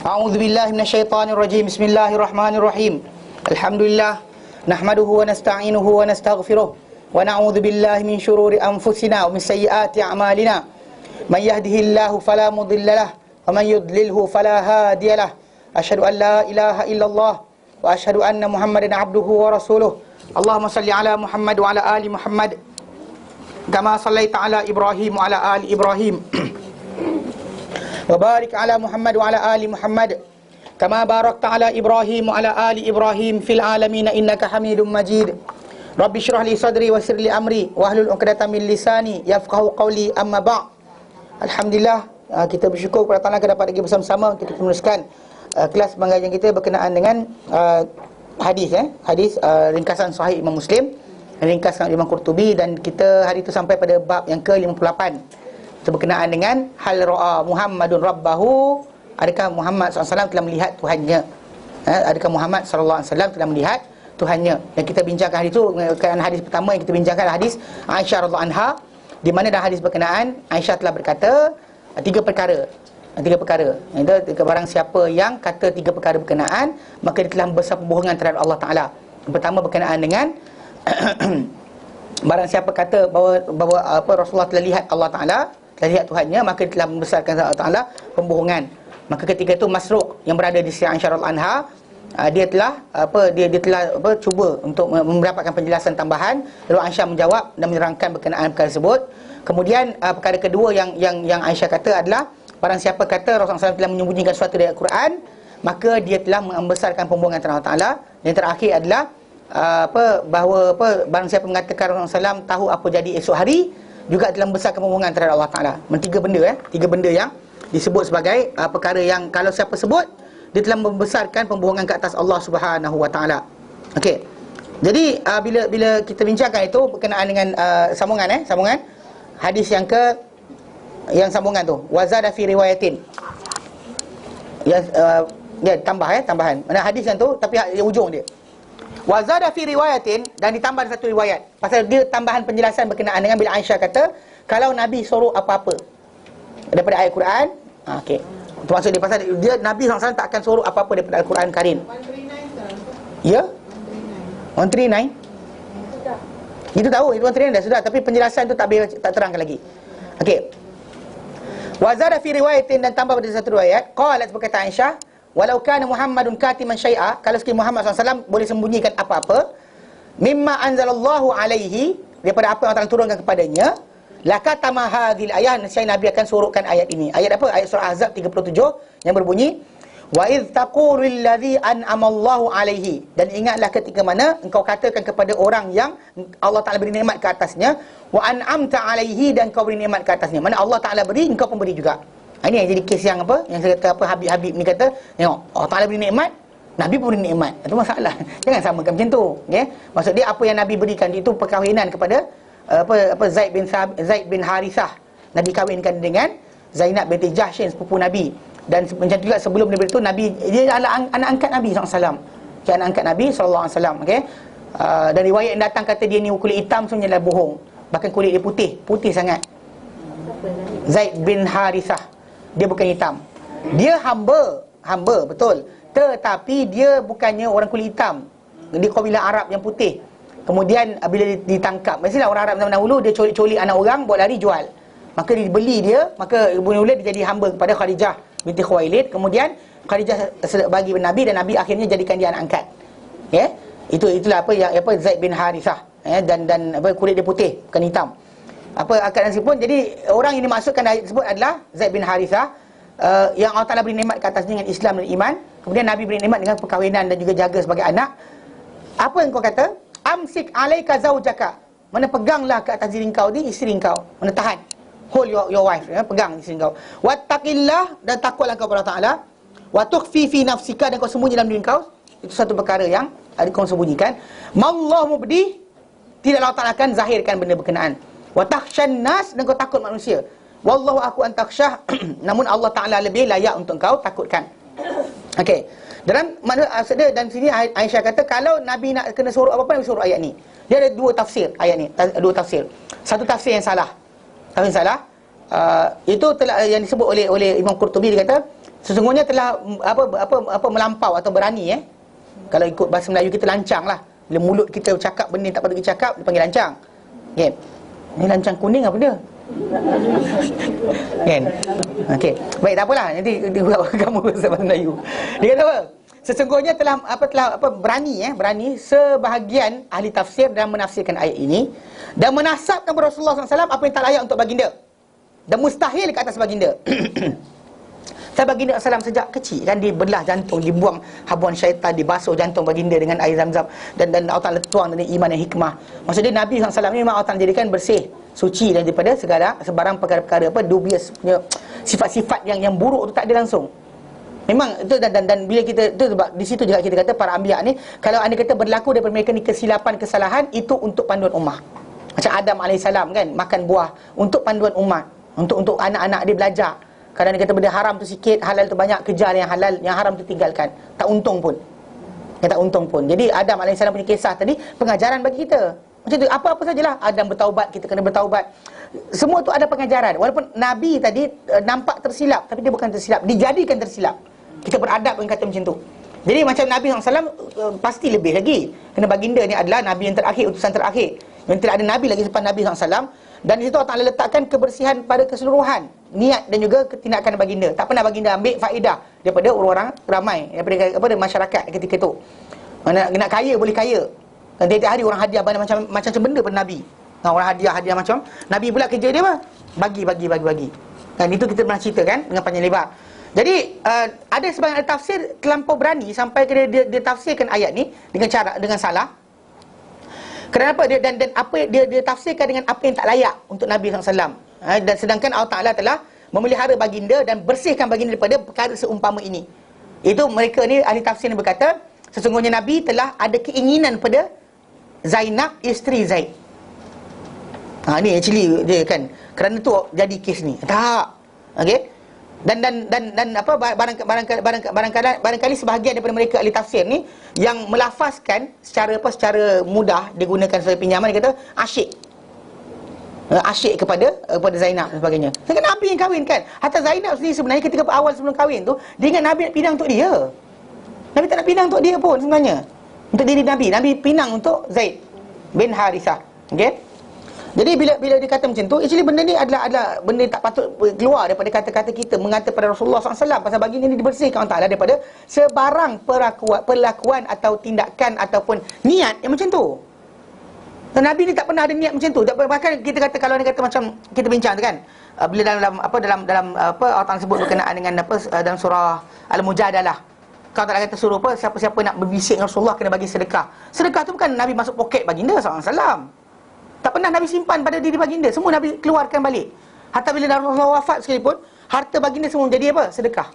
A'udzu billahi minasyaitonir rajim. Bismillahirrahmanirrahim. Alhamdulillah nahmaduhu wa nasta'inuhu wa nastaghfiruh wa na'udzu billahi min shururi anfusina wa min sayyiati a'malina. Man yahdihillahu fala mudilla lahu wa man yudlilhu fala hadiya lahu. Asyhadu an la ilaha illallah wa asyhadu anna Muhammadan 'abduhu wa rasuluh. Allahumma shalli ala Muhammad wa ala ali Muhammad kama shallaita ala Ibrahim wa ala ali Ibrahim. Wa barik ala Muhammad wa ala ali Muhammad kama barakta ala Ibrahim wa ala ali Ibrahim fil alamin innaka Hamidum Majid. Rabbi shrah li sadri wa yassir li amri wa hlul 'uqdatam min lisani yafqahu qawli. Amma ba'd. Alhamdulillah, kita bersyukur kepada Allah dapat lagi bersama-sama untuk kita meneruskan kelas pengajian kita berkenaan dengan hadis ringkasan sahih Imam Muslim, ringkasan Imam Qurtubi, dan kita hari itu sampai pada bab yang ke-58 berkenaan dengan hal ra'a Muhammadun rabbahu, adakah Muhammad SAW telah melihat Tuhannya, adakah Muhammad SAW telah melihat Tuhannya. Dan kita bincangkan hari itu, kan hadis pertama yang kita bincangkan hadis Aisyah radhiyallahu anha, di mana dalam hadis berkenaan Aisyah telah berkata tiga perkara. Itu barang siapa yang kata tiga perkara berkenaan, maka dia telah membesar pembohongan terhadap Allah Ta'ala. Yang pertama berkenaan dengan barang siapa kata bahawa Rasulullah telah lihat Allah Ta'ala, telah lihat Tuhannya, maka dia telah membesarkan Allah Ta'ala pembohongan. Maka ketika itu Masruq yang berada di sisi Aisyah radhiyallahu anha, dia telah cuba untuk mendapatkan penjelasan tambahan. Lalu Aisyah menjawab dan menerangkan berkenaan perkara tersebut. Kemudian perkara kedua yang Aisyah kata adalah barang siapa kata Rasulullah SAW telah menyembunyikan sesuatu dari Al-Quran, maka dia telah membesarkan pembohongan terhadap Allah Ta'ala. Dan yang terakhir adalah barang siapa mengatakan Rasulullah SAW tahu apa jadi esok hari, juga telah membesarkan pembohongan terhadap Allah Ta'ala. Tiga benda yang disebut sebagai perkara yang kalau siapa sebut, dia telah membesarkan pembohongan ke atas Allah Subhanahu Wa Ta'ala. Okey. Jadi bila kita bincangkan itu berkenaan dengan sambungan hadis yang sambungan tu, wazada fi riwayatin. Tambahan. Mana hadis yang tu tapi ujung dia. Wazada fi riwayatin, dan ditambah satu riwayat. Pasal dia tambahan penjelasan berkenaan dengan bila Aisyah kata kalau Nabi suruh apa-apa daripada ayat Quran, okey. Itu maksud dia, pasal dia Nabi SAW tak akan suruh apa-apa daripada Al-Quran Karim. 139 ya? 139? Itu tahu, itu 139 dah sudah, tapi penjelasan tu tak terangkan lagi. Okey. Wazada fi riwayatin, dan tambah pada satu riwayat, qalat, berkata Aisyah, walau kana Muhammadun katiman syai'a, kalau sekiranya Muhammad SAW boleh sembunyikan apa-apa, mimma anzalallahu alaihi, daripada apa yang Allah turunkan kepadanya, lakatama hadhil ayat, nescaya Nabi akan surutkan ayat ini. Ayat apa? Ayat surah Ahzab 37 yang berbunyi, wa idh taqulu lilladzi an'amallahu alaihi, dan ingatlah ketika mana engkau katakan kepada orang yang Allah Ta'ala beri nikmat ke atasnya, wa an'amta alaihi, dan kau beri nikmat ke atasnya. Mana Allah Ta'ala beri, engkau pun beri juga. Ini yang jadi kes yang yang saya kata Habib ni kata, tengok, Allah Ta'ala beri nikmat, Nabi pun beri nikmat. Itu masalah. Jangan samakan macam tu, okey. Maksud dia apa yang Nabi berikan itu perkahwinan kepada Zaid bin Harithah. Nabi kahwinkan dengan Zainab binti Jahsyin, sepupu Nabi. Dan macam juga sebelum daripada itu Nabi, dia adalah anak angkat Nabi SAW. Anak angkat Nabi SAW, okey. Dan riwayat yang datang kata dia ni kulit hitam, sebenarnya adalah bohong. Bahkan kulit dia putih sangat. Zaid bin Harithah, dia bukan hitam. Dia hamba betul. Tetapi dia bukannya orang kulit hitam. Dia kabilah Arab yang putih. Kemudian bila ditangkap, mestilah orang Arab zaman dahulu, dia colik-colik anak orang, buat lari jual. Maka dibeli dia, maka mula-mula dia jadi hamba kepada Khadijah binti Khuwailid. Kemudian Khadijah bagi Nabi, dan Nabi akhirnya jadikan dia anak angkat. Ya. Itulah Zaid bin Harithah, dan kulit dia putih, bukan hitam. Akad nasib pun, jadi orang yang dimaksudkan ayat tersebut adalah Zaid bin Harithah, yang Allah Ta'ala beri nikmat ke atasnya dengan Islam dan iman. Kemudian Nabi beri nikmat dengan perkahwinan dan juga jaga sebagai anak. Apa yang kau kata? Amsik alaika zaujaka, mana peganglah ke atas diri kau ni isteri kau, mana tahan, hold your wife, pegang isteri kau. Wattaqillah, dan takutlah kau kepada Allah Ta'ala. Wa tukhfi fi nafsika, dan kau sembunyi dalam diri kau. Itu satu perkara yang kau sembunyikan. Mallahu mubdi, tidaklah Allah Ta'ala akan zahirkan benda berkenaan. Wa takhshan nas, dan kau takut manusia. Wallahu aku antakhsyah, namun Allah Ta'ala lebih layak untuk kau takutkan. Okey. Dan sini Aisyah kata kalau Nabi nak kena suruh apa-apa, Nabi suruh ayat ni. Dia ada dua tafsir ayat ni, dua tafsir. Satu tafsir yang salah. Itu telah yang disebut oleh Imam Qurtubi, dia kata Sesungguhnya telah apa melampau atau berani Kalau ikut bahasa Melayu kita lancang lah. Bila mulut kita cakap benda tak patut kita cakap, dipanggil lancang. Kan? Ni lancang kuning apa dia? Kan? Okey. Baik, tak apalah. Nanti kamu bahasa Melayu. Dia kata apa? Sesungguhnya telah berani sebahagian ahli tafsir dalam menafsirkan ayat ini dan menasabkan kepada Rasulullah SAW apa yang tak layak untuk baginda dan mustahil ke atas baginda. Baginda SAW sejak kecil kan dibelah jantung, dibuang habuan syaitan, dibasuh jantung baginda dengan air zam-zam dan Allah Taala tuang dengan iman dan hikmah. Maksudnya Nabi SAW ni memang Allah Taala jadikan bersih, suci daripada sebarang perkara-perkara dubious punya sifat-sifat yang buruk tu tak ada langsung. Memang itu dan bila kita itu sebab di situ juga kita kata para anbiya ni kalau anda kata berlaku daripada mereka ni kesilapan, kesalahan, itu untuk panduan ummah. Macam Adam alaihissalam kan makan buah untuk panduan umat, untuk anak-anak dia belajar. Kadang dia kata benda haram tu sikit, halal tu banyak, kejar yang halal, yang haram tu tinggalkan. Tak untung pun. Tak untung pun. Jadi Adam alaihissalam punya kisah tadi pengajaran bagi kita. Macam tu, apa-apa sajalah Adam bertaubat, kita kena bertaubat. Semua tu ada pengajaran. Walaupun Nabi tadi nampak tersilap, tapi dia bukan tersilap, dijadikan tersilap. Kita beradab dengan kata macam tu. Jadi macam Nabi SAW pasti lebih lagi. Kerana baginda ni adalah Nabi yang terakhir, utusan terakhir. Yang tidak ada Nabi lagi selepas Nabi SAW. Dan di situ Allah Ta'ala letakkan kebersihan pada keseluruhan niat dan juga tindakan baginda. Tak pernah baginda ambil faedah daripada orang-orang ramai, daripada masyarakat ketika itu. Nak kaya boleh kaya. Dan tiap-tiap hari orang hadiah macam benda pada Nabi. Orang hadiah macam Nabi pula kerja dia apa? Bagi. Dan itu kita pernah ceritakan dengan panjang lebar. Jadi ada sebahagian tafsir terlampau berani sampai dia tafsirkan ayat ni dengan salah. Kenapa dia dan apa dia tafsirkan dengan apa yang tak layak untuk Nabi SAW. Dan sedangkan Allah Taala telah memelihara baginda dan bersihkan baginda daripada perkara seumpama ini. Itu mereka ni ahli tafsir ni berkata, sesungguhnya Nabi telah ada keinginan pada Zainab isteri Zaid. Ni actually dia kan. Kerana tu jadi kes ni. Tak. Okey. Dan apa barangkali sebahagian daripada mereka ahli tafsir ni yang melafazkan secara mudah dia gunakan sebagai pinjaman, dia kata asyik kepada Zainab dan sebagainya. Kan Nabi yang kahwin kan. Hatta Zainab sendiri sebenarnya ketika awal sebelum kahwin tu dia ingat Nabi nak pinang untuk dia. Nabi tak nak pinang untuk dia pun sebenarnya. Untuk diri Nabi pinang untuk Zaid bin Harithah. Okey. Jadi bila dia kata macam tu, actually benda ni adalah benda tak patut keluar daripada kata-kata kita mengata pada Rasulullah SAW. Pasal baginda ni dibersihkan Allah Ta'ala daripada sebarang perlakuan atau tindakan ataupun niat yang macam tu. Dan Nabi ni tak pernah ada niat macam tu. Bahkan kita kata, kalau dia kata macam kita bincang tu kan, bila dalam Allah Ta'ala sebut berkenaan dengan dalam surah Al-Mujadalah. Kalau tak kata suruh siapa-siapa nak berbisik dengan Rasulullah kena bagi sedekah. Sedekah tu bukan Nabi masuk poket baginda SAW. Tak pernah Nabi simpan pada diri baginda. Semua Nabi keluarkan balik. Hatta bila Rasulullah wafat sekalipun, harta baginda semua jadi apa? Sedekah.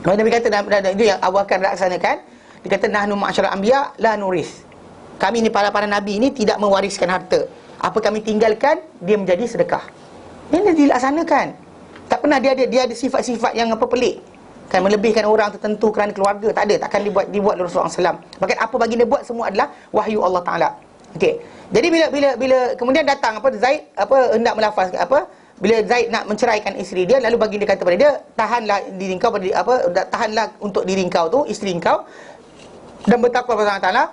Nabi kata, itu yang awal akan laksanakan. Dia kata, nahnu ma'asyarul anbiya la nuris. Kami ni para Nabi ni tidak mewariskan harta. Apa kami tinggalkan, dia menjadi sedekah. Ini dilaksanakan. Tak pernah dia ada sifat-sifat yang pelik. Kan melebihkan orang tertentu kerana keluarga. Tak ada. Takkan dibuat oleh Rasulullah SAW. Bahkan apa baginda buat semua adalah wahyu Allah Ta'ala. Okey. Jadi bila kemudian datang Zaid hendak melafazkan bila Zaid nak menceraikan isteri dia, lalu baginda kata pada dia, tahanlah diri kau tahanlah untuk diri kau tu, isteri kau, dan bertakwa kepada Allah Taala.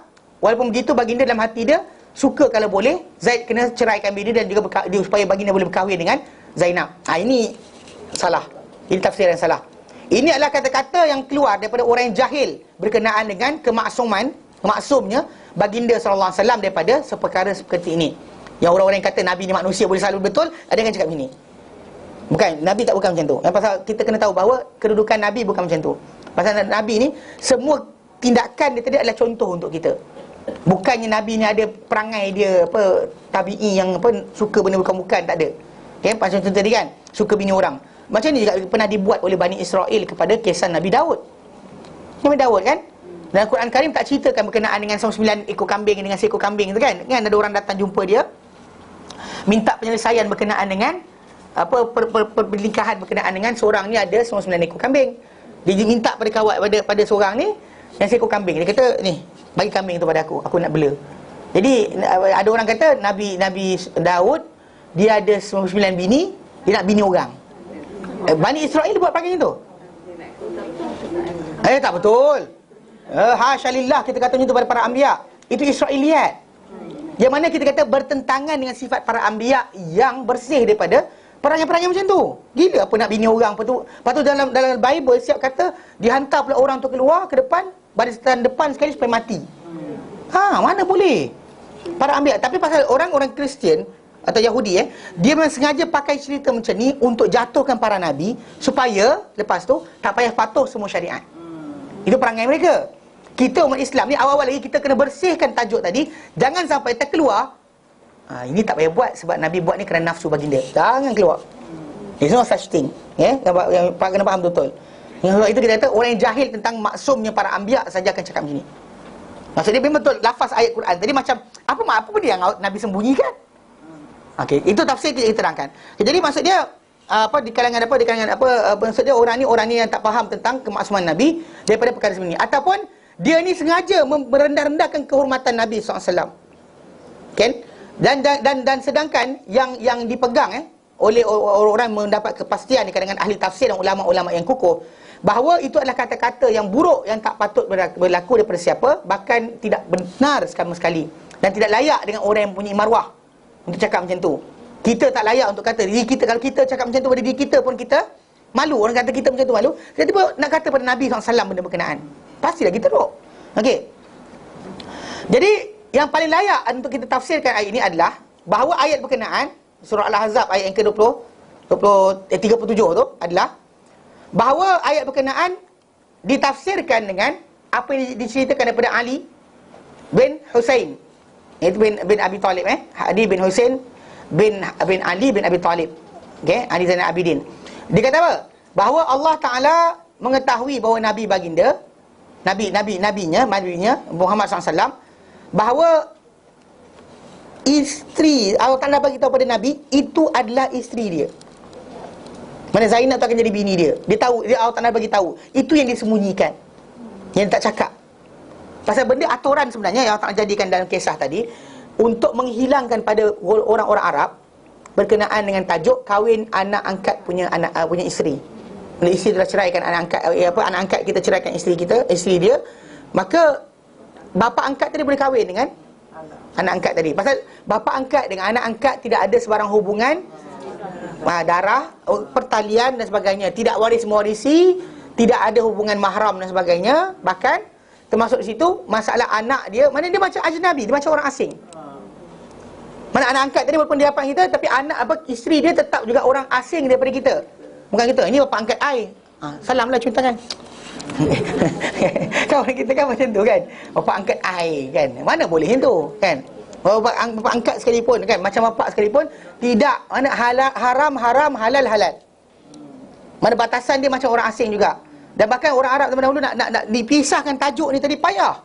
Walaupun begitu baginda dalam hati dia suka kalau boleh Zaid kena ceraikan bini dan juga supaya baginda boleh berkahwin dengan Zainab. Ini salah. Ini tafsir yang salah. Ini adalah kata-kata yang keluar daripada orang yang jahil berkenaan dengan maksumnya baginda SAW daripada seperkara seperti ini. Yang orang-orang yang kata Nabi ni manusia boleh selalu betul, ada yang cakap begini. Bukan, Nabi tak bukan macam tu. Yang pasal kita kena tahu bahawa kedudukan Nabi bukan macam tu. Pasal Nabi ni semua tindakan dia tadi adalah contoh untuk kita. Bukannya Nabi ni ada perangai dia tabi'i yang suka benda bukan-bukan, tak ada. Okay, macam tu tadi kan, suka bini orang. Macam ni juga pernah dibuat oleh Bani Israel kepada kisah Nabi Daud. Nabi Daud kan, dan Quran Karim tak ceritakan berkenaan dengan 9 ekor kambing dengan seekor kambing tu kan. Kan ada orang datang jumpa dia minta penyelesaian berkenaan dengan perlingkahan berkenaan dengan seorang ni ada 9 ekor kambing. Dia minta pada pada seorang ni yang seekor kambing. Dia kata, ni, bagi kambing tu pada aku nak bela. Jadi ada orang kata Nabi Daud dia ada 9 bini, dia nak bini orang. Bani Israel buat pakai itu. Tak betul. Hasyalillah kita kata macam tu pada para anbiya. Itu Israiliyat. Yang mana kita kata bertentangan dengan sifat para anbiya yang bersih daripada perangai-perangai macam tu. Gila apa nak bini orang apa tu. Lepas tu dalam Bible siap kata dihantar pula orang tu keluar ke depan, barisan depan sekali supaya mati. Mana boleh? Para anbiya. Tapi pasal orang-orang Kristian atau Yahudi dia memang sengaja pakai cerita macam ni untuk jatuhkan para nabi supaya lepas tu tak payah patuh semua syariat. Itu perangai mereka. Kita umat Islam ni awal-awal lagi kita kena bersihkan tajuk tadi. Jangan sampai terkeluar ini tak payah buat sebab Nabi buat ni kerana nafsu baginda. Jangan keluar. There's no such thing. Yang kena faham betul. Sebab itu kita kata orang yang jahil tentang maksumnya para anbiya saja akan cakap macam ni. Maksudnya memang betul lafaz ayat Quran tadi macam apa benda yang Nabi sembunyikan? Okey, itu tafsir kita terangkan. Jadi maksud dia di kalangan maksud dia orang ni yang tak faham tentang kemaksuman Nabi daripada perkara sebenarnya, ataupun dia ni sengaja merendah-rendahkan kehormatan Nabi SAW. Kan? Dan sedangkan yang dipegang oleh orang mendapat kepastian di kalangan ahli tafsir dan ulama-ulama yang kukuh bahawa itu adalah kata-kata yang buruk yang tak patut berlaku daripada siapa, bahkan tidak benar sama sekali dan tidak layak dengan orang yang punya marwah untuk cakap macam tu. Kita tak layak untuk kata diri kita. Kalau kita cakap macam tu pada diri kita pun kita malu. Orang kata kita macam tu malu. Tiba-tiba nak kata pada Nabi SAW benda berkenaan, pastilah kita teruk. Okey. Jadi yang paling layak untuk kita tafsirkan ayat ini adalah bahawa ayat berkenaan surah Al-Ahzab ayat yang ke-20 37 tu adalah bahawa ayat berkenaan ditafsirkan dengan apa yang diceritakan daripada Ali bin Husain, iaitu bin Abi Talib, Ali bin Husain bin Ali bin Abi Talib. Okey, Ali Zainal Abidin. Dia kata apa? Bahawa Allah Taala mengetahui bahawa nabi baginda, nabinya Muhammad SAW, bahawa isteri Allah Taala bagi tahu pada nabi itu adalah isteri dia. Mana Zainab tu akan jadi bini dia. Dia tahu, Allah Taala bagi tahu. Itu yang disembunyikan, yang tak cakap. Pasal benda aturan sebenarnya yang Allah Taala jadikan dalam kisah tadi untuk menghilangkan pada orang-orang Arab berkenaan dengan tajuk kahwin anak angkat punya isteri. Bila isteri telah ceraikan anak angkat kita ceraikan isteri dia, maka bapa angkat tadi boleh kahwin dengan anak angkat tadi. Pasal bapa angkat dengan anak angkat tidak ada sebarang hubungan darah, pertalian dan sebagainya, tidak waris-mewarisi, tidak ada hubungan mahram dan sebagainya. Bahkan termasuk di situ masalah anak dia, mana dia macam ajnabi, dia macam orang asing. Mana anak angkat tadi walaupun dia dapat kita, tapi isteri dia tetap juga orang asing daripada kita. Bukan kita, ini bapa angkat I. Salamlah cium tangan. Kawan kita kan macam tu kan, bapa angkat I kan. Mana boleh tu kan. Bapa angkat sekalipun kan, macam bapa sekalipun tidak, mana haram halal halal. Mana batasan dia macam orang asing juga. Dan bahkan orang Arab zaman dahulu nak dipisahkan tajuk ni tadi payah.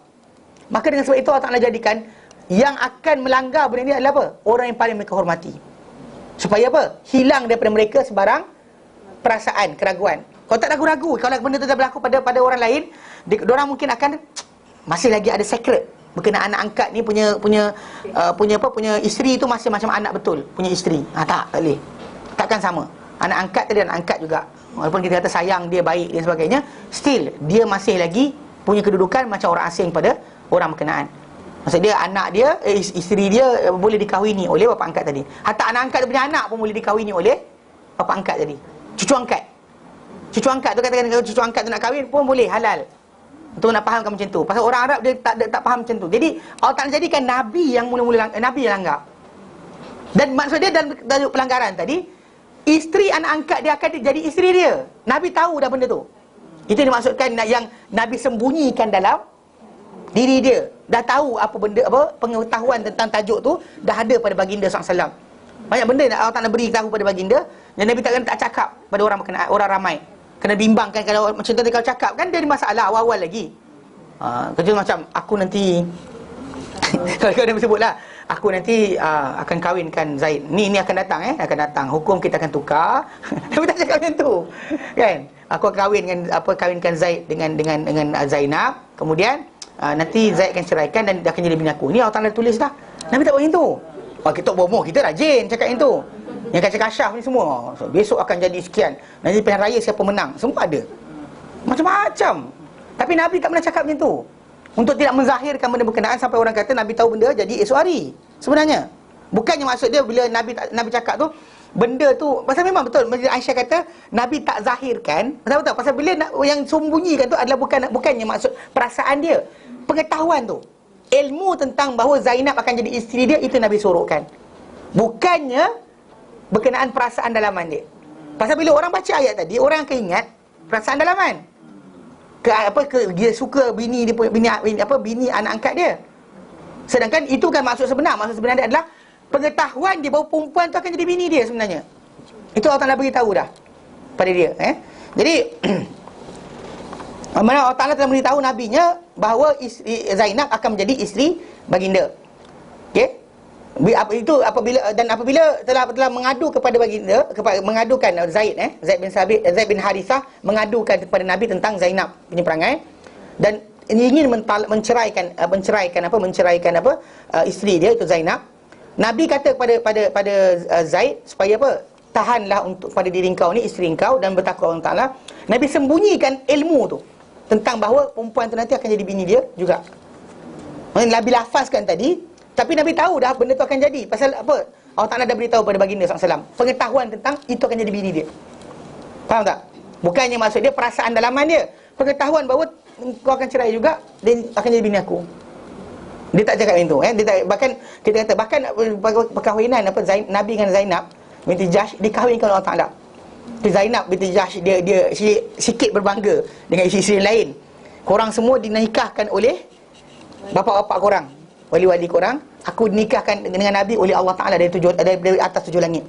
Maka dengan sebab itu Allah Taala jadikan yang akan melanggar benda ni adalah apa? Orang yang paling mereka hormati. Supaya apa? Hilang daripada mereka sebarang perasaan, keraguan. Kalau tak ragu-ragu, kalau benda tu dah berlaku pada orang lain, diorang mungkin akan masih lagi ada secret berkenaan anak angkat ni punya isteri tu masih macam anak betul punya isteri. Tak boleh. Takkan sama. Anak angkat tadi anak angkat juga. Walaupun kita kata sayang dia, baik dan sebagainya, still dia masih lagi punya kedudukan macam orang asing pada orang berkenaan. Maksud dia anak dia, isteri dia boleh dikahwini oleh bapa angkat tadi. Hatta anak angkat dia punya anak pun boleh dikahwini oleh bapa angkat tadi. Cucu angkat tu katakan cucu angkat tu nak kahwin pun boleh, halal. Untuk nak fahamkan macam tu. Pasal orang Arab dia tak faham macam tu. Jadi Allah Ta'ala jadikan Nabi yang mula-mula Nabi yang langgar. Dan maksud dia dalam pelanggaran tadi, isteri anak angkat dia akan jadi isteri dia. Nabi tahu dah benda tu. Itu dimaksudkan yang Nabi sembunyikan dalam diri dia. Dah tahu apa benda, pengetahuan tentang tajuk tu dah ada pada baginda SAW. Banyak benda yang Allah Ta'ala beri tahu pada baginda, dan Nabi tak cakap pada orang ramai. Kena bimbangkan. Kalau macam tu kalau cakap kan dia ada masalah awal-awal lagi. Kerja macam aku nanti kalau kau dah sebutlah, aku nanti akan kahwinkan Zaid. Ni akan datang akan datang. Hukum kita akan tukar. Tapi tak cakap macam tu. Kan? Aku akan kahwinkan Zaid dengan Zainab. Kemudian nanti Zaid akan ceraikan dan dia akan jadi bini aku. Ni Allah Ta'ala tulis dah. Nabi tak buat macam tu. Kita bomoh, kita rajin cakap yang tu. Yang kasyaf ni semua, besok akan jadi sekian, nanti pilihan raya siapa menang, semua ada. Macam-macam. Tapi Nabi tak pernah cakap macam tu, untuk tidak menzahirkan benda berkenaan sampai orang kata Nabi tahu benda jadi esok hari. Sebenarnya bukannya maksud dia bila Nabi cakap tu benda tu, pasal memang betul Aisyah kata Nabi tak zahirkan. Betul-betul pasal bila yang sembunyikan tu adalah bukannya maksud perasaan dia, pengetahuan tu, ilmu tentang bahawa Zainab akan jadi isteri dia, itu Nabi sorokkan, bukannya berkenaan perasaan dalaman dia. Pasal bila orang baca ayat tadi, orang akan ingat perasaan dalaman. Dia suka bini dia, bini anak angkat dia. Sedangkan itu kan maksud sebenar. Maksud sebenar dia adalah pengetahuan dia bahawa perempuan tu akan jadi bini dia sebenarnya. Itu Allah Ta'ala beritahu dah pada dia. Jadi mana Allah Ta'ala telah beritahu nabinya bahawa Zainab akan menjadi isteri baginda. Okey. Apabila telah mengadu kepada baginda, mengadukan Zaid bin Harithah mengadukan kepada Nabi tentang Zainab punya perangai dan ingin menceraikan isteri dia itu Zainab. Nabi kata pada Zaid supaya tahanlah untuk pada diri engkau ni, isteri engkau, dan bertakwa Allah Taala. Nabi sembunyikan ilmu tu tentang bahawa perempuan tu nanti akan jadi bini dia juga. Nabi lafazkan tadi, tapi Nabi tahu dah benda tu akan jadi. Pasal apa? Allah Ta'ala dah beritahu pada baginda SAW pengetahuan tentang itu akan jadi bini dia. Faham tak? Bukannya maksud dia perasaan dalaman dia, pengetahuan bahawa kau akan cerai juga, dia akan jadi bini aku. Dia tak cakap macam tu. Dia tak, bahkan kita kata perkahwinan Nabi dengan Zainab binti Jahsh dikahwinkan oleh Allah Ta'ala. Zainab binti Jahsh dia sikit berbangga dengan isteri-isteri lain. Korang semua dinikahkan oleh bapa-bapa korang, wali-wali korang. Aku dinikahkan dengan Nabi oleh Allah Ta'ala dari atas 7 langit.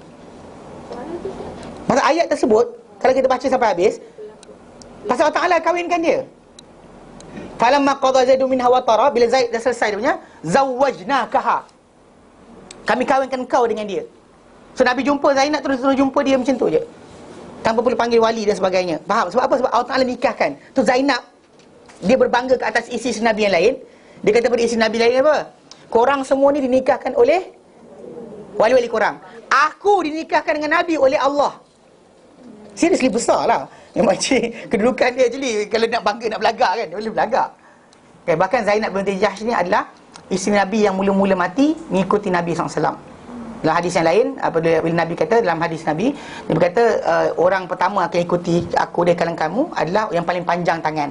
Pasal ayat tersebut, kalau kita baca sampai habis, pasal Allah Ta'ala kahwinkan dia. Falamma qadha Zaidun minha watara, bila Zaid dah selesai dia punya, zawwajnakaha, kami kahwinkan kau dengan dia. So Nabi jumpa Zainab terus jumpa dia macam tu je, tanpa perlu panggil wali dan sebagainya. Faham? Sebab apa? Sebab Allah Ta'ala nikahkan. Tu Zainab, dia berbangga ke atas isteri Nabi yang lain. Dia kata pada isteri Nabi lain apa? Korang semua ni dinikahkan oleh wali-wali korang. Aku dinikahkan dengan Nabi oleh Allah. Seriously besar lah. Memang kedudukan dia actually, kalau nak bangga, nak belagak kan, dia boleh belagak. Okay, bahkan Zainab binti Jahsh ni adalah isteri Nabi yang mula-mula mati mengikuti Nabi SAW. Dalam hadis yang lain, bila Nabi kata, dalam hadis Nabi, dia berkata, orang pertama akan ikuti aku dari kalangan kamu adalah yang paling panjang tangan.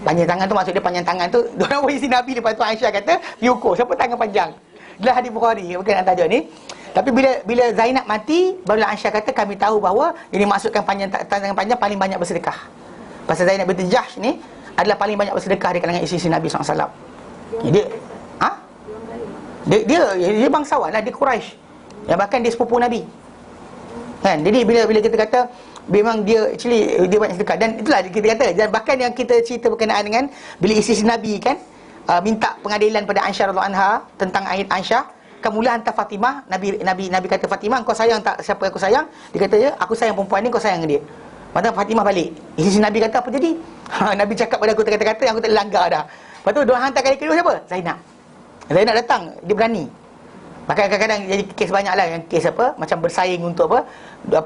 Panjang tangan tu maksud dia panjang tangan tu, orang isteri Nabi, lepas tu Aisyah kata, diukur siapa tangan panjang. Dalam hadis Bukhari berkenaan tajuk ni. Tapi bila Zainab mati, barulah Aisyah kata kami tahu bahawa ini maksudkan tangan panjang paling banyak bersedekah. Pasal Zainab binti Jahsh ni adalah paling banyak bersedekah di kalangan isteri Nabi SAW. Dia bangsawan lah, dia Quraisy. Ya, bahkan dia sepupu Nabi. Kan? Jadi bila kita kata memang dia banyak sedekah, dan itulah kita kata, dan bahkan yang kita cerita berkenaan dengan bila isteri Nabi kan minta pengadilan pada Aisyah radhiyallahu anha tentang Aisyah, kamulah hantar Fatimah. Nabi kata, Fatimah, kau sayang tak siapa aku sayang? Dia kata, ya, aku sayang perempuan ni, kau sayang dia. Maka Fatimah balik. Isteri Nabi kata, apa jadi? Nabi cakap pada aku kata-kata yang aku tak langgar dah. Lepas tu diorang hantar kali kedua siapa? Zainab datang, dia berani. Bahkan kadang-kadang jadi kes banyak lah, yang kes apa, macam bersaing untuk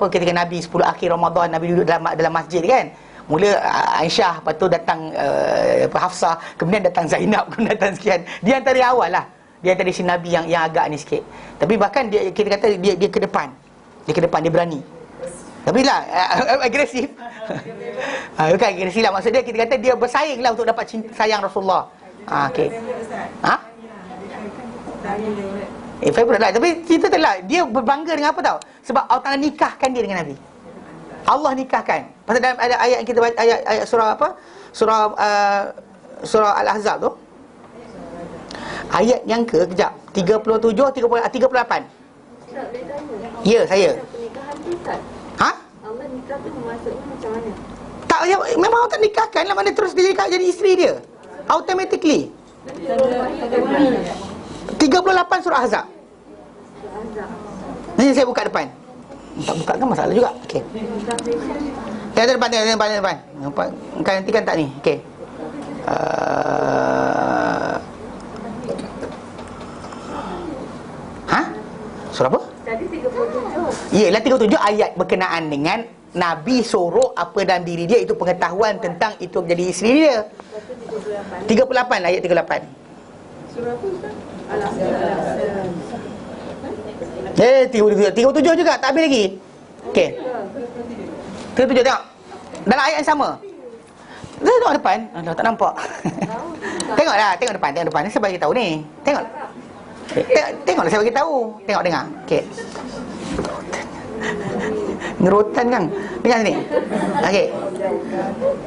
ketika Nabi 10 akhir Ramadan, Nabi duduk dalam masjid kan. Mula Aisyah, lepas tu datang Hafsah, kemudian datang Zainab, kemudian datang sekian. Dia antara awal lah, dia antara si Nabi yang agak ni sikit. Tapi bahkan kita kata dia ke depan. Dia berani. Tapi lah agresif. Bukan agresif lah, maksud dia kita kata dia bersaing lah untuk dapat sayang Rasulullah. Okey. Favorite lah. Tapi cerita tu lah, dia berbangga dengan apa tau? Sebab Allah Ta'ala nikahkan dia dengan Nabi. Allah nikahkan. Pasal dalam ada ayat yang kita baca, ayat surah apa? Surah Al-Ahzab tu. Ayat yang kejap 37, 38. Ya, saya. Allah nikah tu maksudnya macam mana? Tak, ya, memang Allah tak nikahkan lah, mana terus dia jadi isteri dia. Automatically. 38 surah Ahzab. Ni saya buka depan. Tak buka kan masalah juga. Okey. Tengok depan. Nampak nanti kan tak ni. Okey. Surah apa? Tadi 37. Yalah 37 ayat berkenaan dengan Nabi sorok apa dalam diri dia, itu pengetahuan tentang itu jadi isteri dia. 38 ayat 38. Surah apa Ustaz? Alam. 37 juga, tak habis lagi. Okey. 37 tengok. Dalam ayat yang sama. Tengok depan. Alah, tak nampak. Tengoklah, tengok depan ni saya bagi tahu ni. Tengok. Tengoklah saya bagi tahu. Tengok dengar. Okey. Ngerotan kan. Dengar sini. Okey.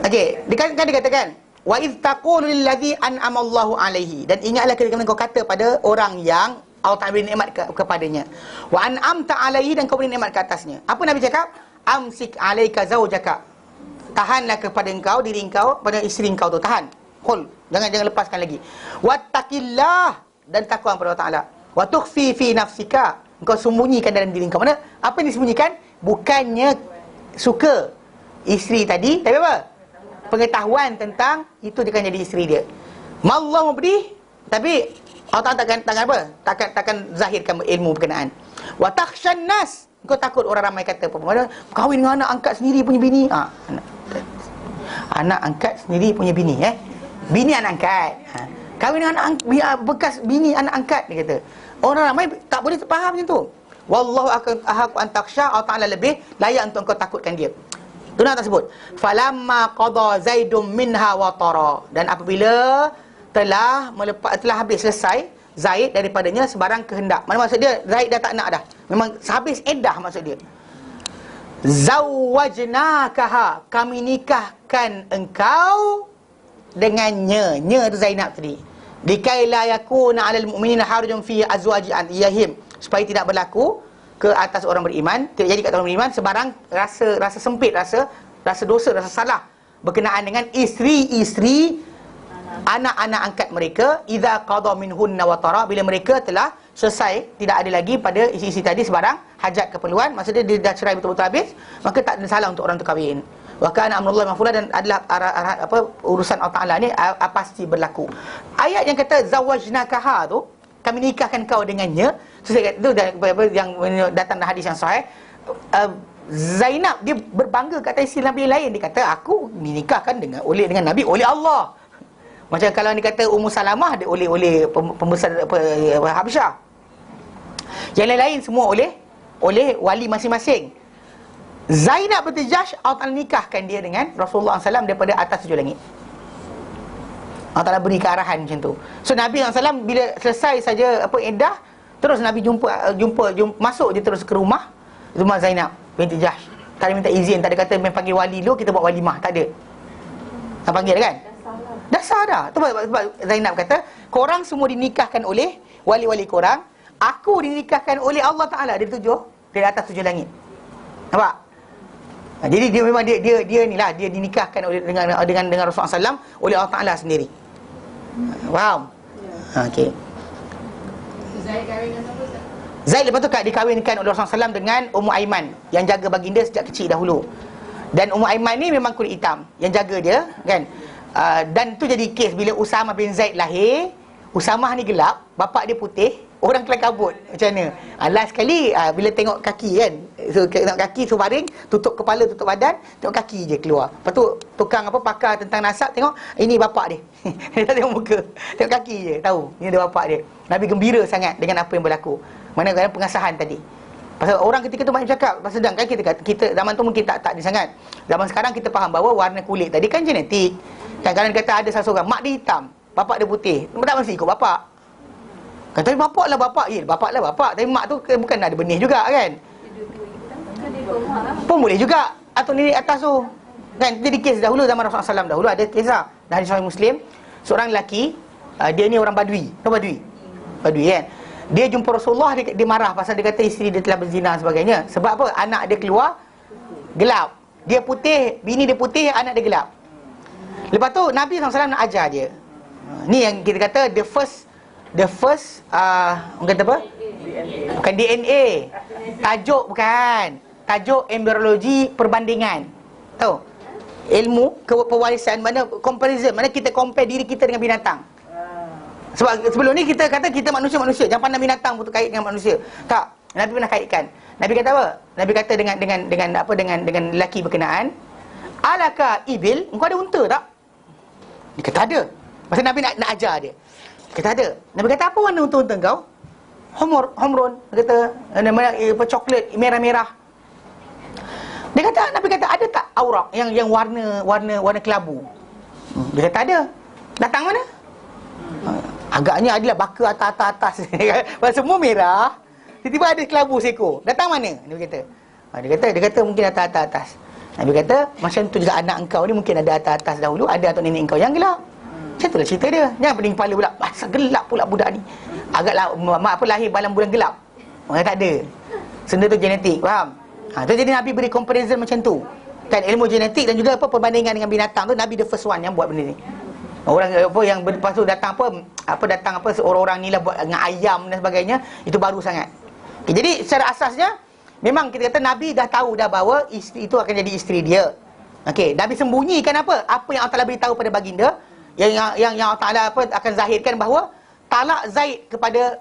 Okey, kan dikatakan wa iz taqulu lil ladzi an'ama Allahu alaihi, dan ingatlah ketika kau kata pada orang yang Allah Ta'ala beri nikmat kepadanya. Wa an'amta alaihi, dan kau beri nikmat ke atasnya. Apa Nabi cakap? Amsik alaika zaujaka. Tahanlah kepada engkau, diri engkau, pada isteri engkau tu, tahan. Hold, jangan lepaskan lagi. Wattaqillah, dan takwa kepada Allah Ta'ala. Wa tukhfi fi nafsika, engkau sembunyikan dalam diri engkau. Mana? Apa yang disembunyikan? Bukannya suka isteri tadi, tapi apa? Pengetahuan tentang itu dia akan jadi isteri dia. Allah memberi, tapi Allah takkan apa? Takkan zahirkan ilmu berkenaan. Wa takhshan nas, kau takut orang ramai kata apa? Kahwin dengan anak angkat sendiri punya bini. Anak angkat sendiri punya bini, bini anak angkat. Kahwin dengan anak bekas bini anak angkat, dia kata. Orang ramai tak boleh faham macam tu. Wallahu ahaq an takhsha, Allah Ta'ala lebih layak untuk kau takutkan dia. Tu nak tersebut. Falamma qada Zaidum minha wa tara, dan apabila telah habis selesai Zaid daripadanya sebarang kehendak. Mana maksud dia? Zaid dah tak nak dah. Memang habis iddah maksud dia. Zawwajnakaha, kami nikahkan engkau dengannya. Nya tu Zainab tadi. Likai la yakuna 'alal mu'minina harajun fi azwaji adiyahim, supaya tidak berlaku ke atas orang beriman, tidak jadi kat orang beriman sebarang rasa sempit, rasa dosa, rasa salah berkenaan dengan isteri-isteri anak-anak angkat mereka. Idza qada minhunna wa tara, bila mereka telah selesai, tidak ada lagi pada isteri-isteri tadi sebarang hajat keperluan, maksudnya dia dah cerai betul-betul habis, maka tak ada salah untuk orang tu kahwin. Wa kana amrullahi maf'ula, dan adalah urusan Allah Ta'ala ni pasti berlaku. Ayat yang kata zawajnakaha tu, kami nikahkan kau dengannya, so saya kata tu yang datang dalam hadis yang sahih. Zainab dia berbangga kata isteri Nabi lain, dia kata aku dinikahkan oleh Nabi oleh Allah. Macam kalau dia kata Ummu Salamah dia oleh pembesar Habsyah. Yang lain-lain semua oleh wali masing-masing. Zainab binti Jahsh, Allah Ta'ala nikahkan dia dengan Rasulullah SAW daripada atas 7 langit. Allah Ta'ala beri kearahan macam tu. So Nabi SAW bila selesai saja iddah, terus Nabi jumpa masuk dia terus ke rumah Zainab binti Jahsh. Tak ada minta izin, tak ada kata main panggil wali dulu kita buat walimah, tak ada. Tak panggil kan? Dah sah dah. Tu sebab Zainab kata, korang semua dinikahkan oleh wali-wali korang, aku dinikahkan oleh Allah Ta'ala dari atas 7 langit. Nampak? Jadi dia memang dia inilah, dia dinikahkan dengan Rasulullah SAW oleh Allah Ta'ala sendiri. Faham? Okey. Zaid kahwin dengan siapa? Zaid lepas tu dikahwinkan oleh Rasulullah SAW dengan Ummu Aiman yang jaga baginda sejak kecil dahulu. Dan Ummu Aiman ni memang kulit hitam yang jaga dia, kan? Dan tu jadi kes bila Usamah bin Zaid lahir. Usamah ni gelap, bapak dia putih, orang kelam kabut. Macam mana? Last sekali bila tengok kaki kan, so tengok kaki, so baring, tutup kepala, tutup badan, tengok kaki je keluar. Lepas tu tukang pakar tentang nasab tengok, ini bapak dia. Dia tak tengok muka, tengok kaki je, tahu ini dia bapak dia. Nabi gembira sangat dengan apa yang berlaku. Mana kadang pengasahan tadi. Pasal orang ketika tu banyak cakap, sedangkan kita zaman tu mungkin tak dia sangat. Zaman sekarang kita faham bahawa warna kulit tadi kan genetik. Kadang-kadang kata ada salah seorang mak dia hitam, bapak dia putih, tak mesti ikut bapak. Kan, tapi bapak lah bapak. Bapak lah bapak. Tapi mak tu bukan ada benih juga kan. Pun boleh juga. Atau nenek atas tu. Kan, jadi kes dahulu zaman Rasulullah SAW dahulu ada kisah. Dan hadis Sahih Muslim, seorang lelaki, dia ni orang Badui. Tahu Badui? Badui kan. Dia jumpa Rasulullah, dia marah pasal dia kata isteri dia telah berzina dan sebagainya. Sebab apa? Anak dia keluar gelap. Dia putih, bini dia putih, anak dia gelap. Lepas tu Nabi SAW nak ajar dia. Ni yang kita kata the first orang kata apa? Bukan DNA. Tajuk bukan. Tajuk embryologi perbandingan. Tahu? Ilmu pewarisan, mana comparison, mana kita compare diri kita dengan binatang. Sebab sebelum ni kita kata kita manusia. Jangan pandang binatang untuk kait dengan manusia. Tak. Nabi pernah kaitkan. Nabi kata apa? Nabi kata dengan lelaki berkenaan, alaka ibil, engkau ada unta tak? Dia kata ada. Pasal Nabi nak ajar dia. Kata ada. Nabi kata, apa warna unta-unta kau? Humrun. Dia kata, apa, coklat merah-merah. Nabi kata, ada tak aurak yang warna kelabu? Dia kata ada. Datang mana? Agaknya adalah baka atas. Semua merah. Tiba-tiba ada kelabu seekor. Datang mana? Dia kata mungkin atas. Nabi kata, macam tu juga anak engkau ni mungkin ada atas dahulu, ada atuk nenek engkau yang gelap. Macam itulah cerita dia. Jangan pening kepala pula. Asal gelap pula budak ni. Agaklah mak apa lahir dalam bulan gelap. Orang tak ada. Senda tu genetik, faham? Tu jadi Nabi beri comparison macam tu. Kan ilmu genetik dan juga apa perbandingan dengan binatang tu, Nabi the first one yang buat benda ni. Orang apa yang lepas tu datang orang-orang ni lah buat dengan ayam dan sebagainya, itu baru sangat. Okay, jadi secara asasnya memang kita kata Nabi dah tahu dah bahawa isteri itu akan jadi isteri dia. Okey, Nabi sembunyikan apa? Apa yang Allah Taala beritahu pada baginda, yang Allah Taala akan zahirkan bahawa talak Zaid kepada,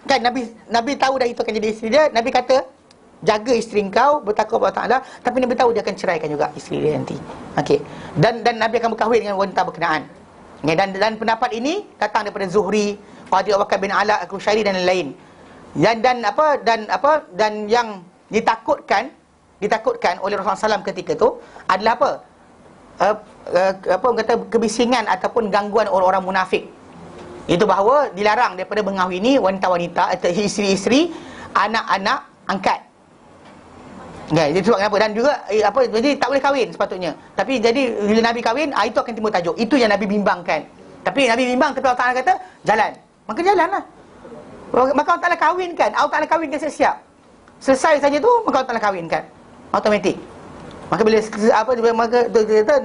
kan Nabi tahu dah itu akan jadi isteri dia. Nabi kata, jaga isteri kau, bertakwa kepada Allah Taala, tapi Nabi tahu dia akan ceraikan juga isteri dia nanti. Okey. Dan Nabi akan berkahwin dengan wanita berkenaan. Okay, dan pendapat ini datang daripada Zuhri, Qadi Abu Bakar bin Ala Al-Kushairi dan lain-lain. Dan yang ditakutkan oleh Rasulullah SAW ketika itu adalah apa? Kata kebisingan ataupun gangguan orang-orang munafik. Itu bahawa dilarang daripada mengahwini wanita-wanita atau isteri-isteri anak-anak angkat. Ya, jadi sebab kenapa? Dan juga jadi tak boleh kahwin sepatutnya. Tapi jadi bila Nabi kahwin, itu akan timbul tajuk. Itu yang Nabi bimbangkan. Tapi Nabi bimbang, tapi Allah Ta'ala kata jalan. Maka jalanlah. Maka Allah Ta'ala kahwinkan. Allah Ta'ala kahwinkan siap-siap. Selesai saja tu, maka Allah Ta'ala kahwinkan. Automatik. Maka bila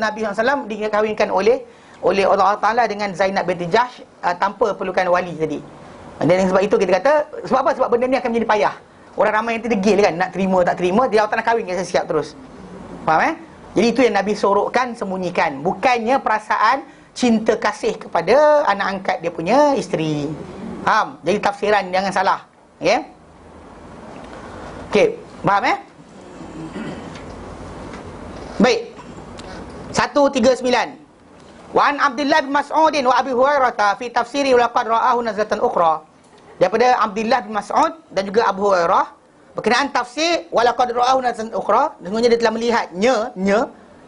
Nabi SAW dikahwinkan oleh Allah Ta'ala dengan Zainab binti Jahsh tanpa perlukan wali tadi. Dan sebab itu kita kata, sebab apa? Sebab benda ni akan menjadi payah. Orang ramai nanti degil kan, nak terima tak terima, dia Allah Ta'ala kahwinkan siap terus. Faham Jadi itu yang Nabi sorokkan, sembunyikan. Bukannya perasaan cinta kasih kepada anak angkat dia punya isteri. Faham? Jadi tafsiran jangan salah. Okey, faham Baik. 139. Wa an Abdullah bin Mas'ud wa Abi Hurairah fi tafsiri wa laqad ra'ahu nazlatan ukhra. Daripada Abdullah bin Mas'ud dan juga Abu Hurairah berkenaan tafsir wa laqad ra'ahu nazlatan ukhra, sesungguhnya dia telah melihatnya,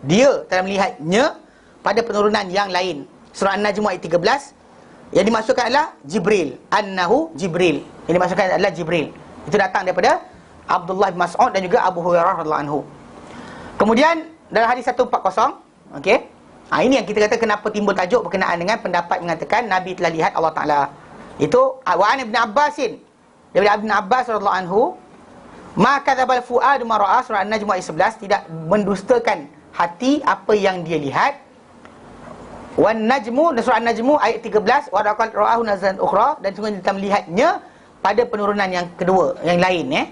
dia telah melihatnya pada penurunan yang lain. Surah An-Najm ayat 13. Yang dimaksudkan adalah Jibril, annahu Jibril. Yang dimaksudkan adalah Jibril. Itu datang daripada Abdullah bin Mas'ud dan juga Abu Hurairah radhiyallahu anhu. Kemudian dalam hadis 140, okey. Ini yang kita kata kenapa timbul tajuk berkenaan dengan pendapat mengatakan Nabi telah lihat Allah Taala. Itu wa an Ibn Abbasin, daripada Ibn Abbas radhiyallahu anhu, ma kadzabal fuad ma ra'a, surah An-Najm ayat 11, tidak mendustakan hati apa yang dia lihat. Wan najmu, surah An-Najm ayat 13, wa laqad ra'ahu nazlan ukhra, dan sungguh kita melihatnya pada penurunan yang kedua, yang lain.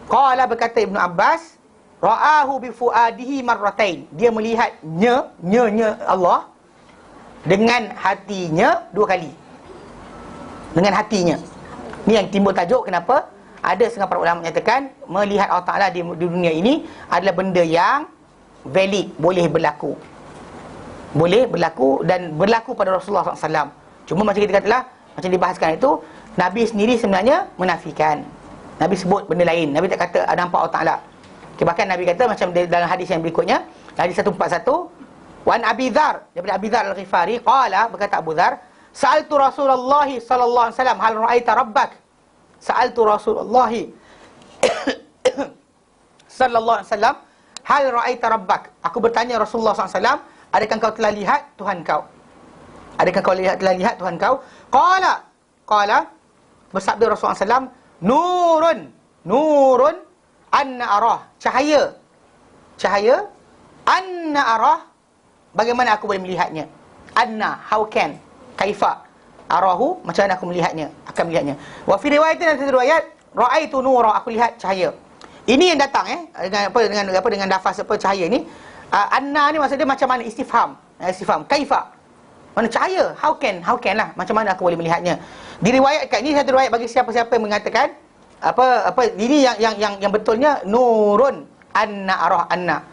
Qala, berkata Ibn Abbas, ra'ahu bi fuadihi marratain, dia melihatnya Allah dengan hatinya dua kali. Dengan hatinya. Ini yang timbul tajuk kenapa ada setengah para ulama menyatakan melihat Allah Ta'ala di dunia ini adalah benda yang valid, boleh berlaku. Boleh berlaku dan berlaku pada Rasulullah SAW. Cuma macam kita katalah, macam dibahaskan itu, Nabi sendiri sebenarnya menafikan. Nabi sebut benda lain. Nabi tak kata nampak Allah Ta'ala. Bahkan Nabi kata macam dalam hadis yang berikutnya, hadis 141, Wan Abi Dzar, daripada Abi Dzar Al-Ghifari, qala, berkata Abu Dzar, sa'altu Rasulullah sallallahu alaihi wasallam hal ra'aita rabbak. Sa'altu Rasulullah sallallahu alaihi wasallam hal ra'aita rabbak. Aku bertanya Rasulullah sallallahu alaihi wasallam, adakah kau telah lihat Tuhan kau? Adakah kau telah lihat Tuhan kau? Qala, bersabda Rasulullah sallallahu alaihi wasallam, nurun anna arah, cahaya anna arah, bagaimana aku boleh melihatnya? Anna, how can, kaifa, arahu, macam mana aku melihatnya, akan melihatnya. Wa fi riwayatin, dalam riwayat, ra'aitu nura, aku lihat cahaya. Ini yang datang dengan lafaz cahaya ni. Anna ni maksud dia macam mana, istifham, kaifa, mana cahaya, how can lah, macam mana aku boleh melihatnya. Diriwayatkan, ini satu riwayat bagi siapa-siapa yang mengatakan ini yang betulnya nurun anna arah anna.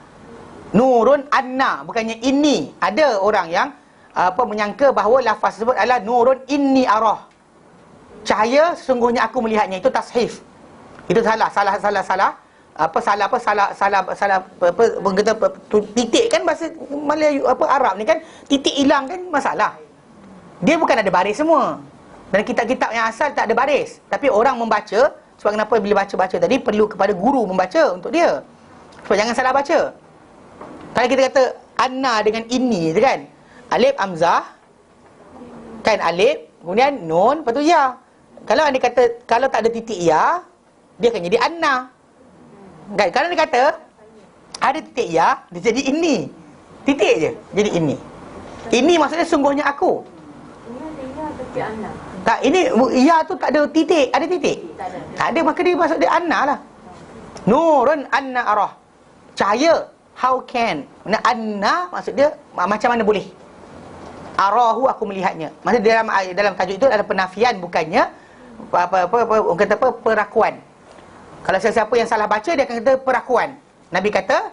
Nurun anna, bukannya ini. Ada orang yang menyangka bahawa lafaz tersebut adalah nurun inni arah, cahaya sesungguhnya aku melihatnya. Itu tashif. Itu salah titik kan bahasa Melayu Arab ni kan, titik hilang kan masalah. Dia bukan ada baris semua. Dan kitab-kitab yang asal tak ada baris, tapi orang membaca. Sebab kenapa bila baca-baca tadi perlu kepada guru membaca untuk dia, sebab jangan salah baca. Kalau kita kata anna dengan inni tu kan, alif hamzah kan, alif kemudian nun, lepas tu ya. Kalau anda kata kalau tak ada titik ya, dia akan jadi anna kan. Kalau dia kata ada titik ya, dia jadi inni. Titik je jadi inni. Ini maksudnya sungguhnya aku. Tak, ini ya tu tak ada titik. Ada titik? Tak ada, maka dia maksud dia anna lah. Nurun anna arah, cahaya. How can? Anna maksud dia macam mana boleh. Arahu aku melihatnya. Maksudnya dalam tajuk itu ada penafian, bukannya orang kata perakuan. Kalau siapa yang salah baca, dia akan kata perakuan. Nabi kata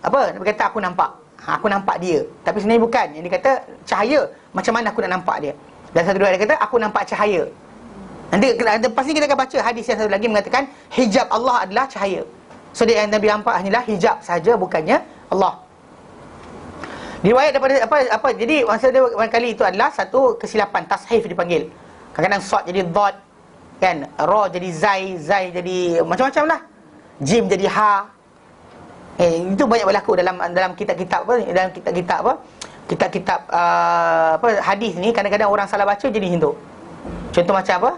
apa? Nabi kata aku nampak. Aku nampak dia. Tapi sebenarnya bukan. Yang dia kata cahaya, macam mana aku nak nampak dia. Dan satu dua dia kata aku nampak cahaya. Nanti pasti kita akan baca hadis yang satu lagi mengatakan hijab Allah adalah cahaya. So dia yang Nabi nampak hanyalah hijab saja, bukannya Allah. Riwayat daripada jadi maksud dia barangkali itu adalah satu kesilapan, tashif dipanggil. Kadang-kadang sad jadi dad kan, ra jadi zai jadi macam-macam lah. Jim jadi ha. Itu banyak berlaku dalam kitab-kitab kitab-kitab hadis ni. Kadang-kadang orang salah baca jadi macam tu. Contoh macam apa?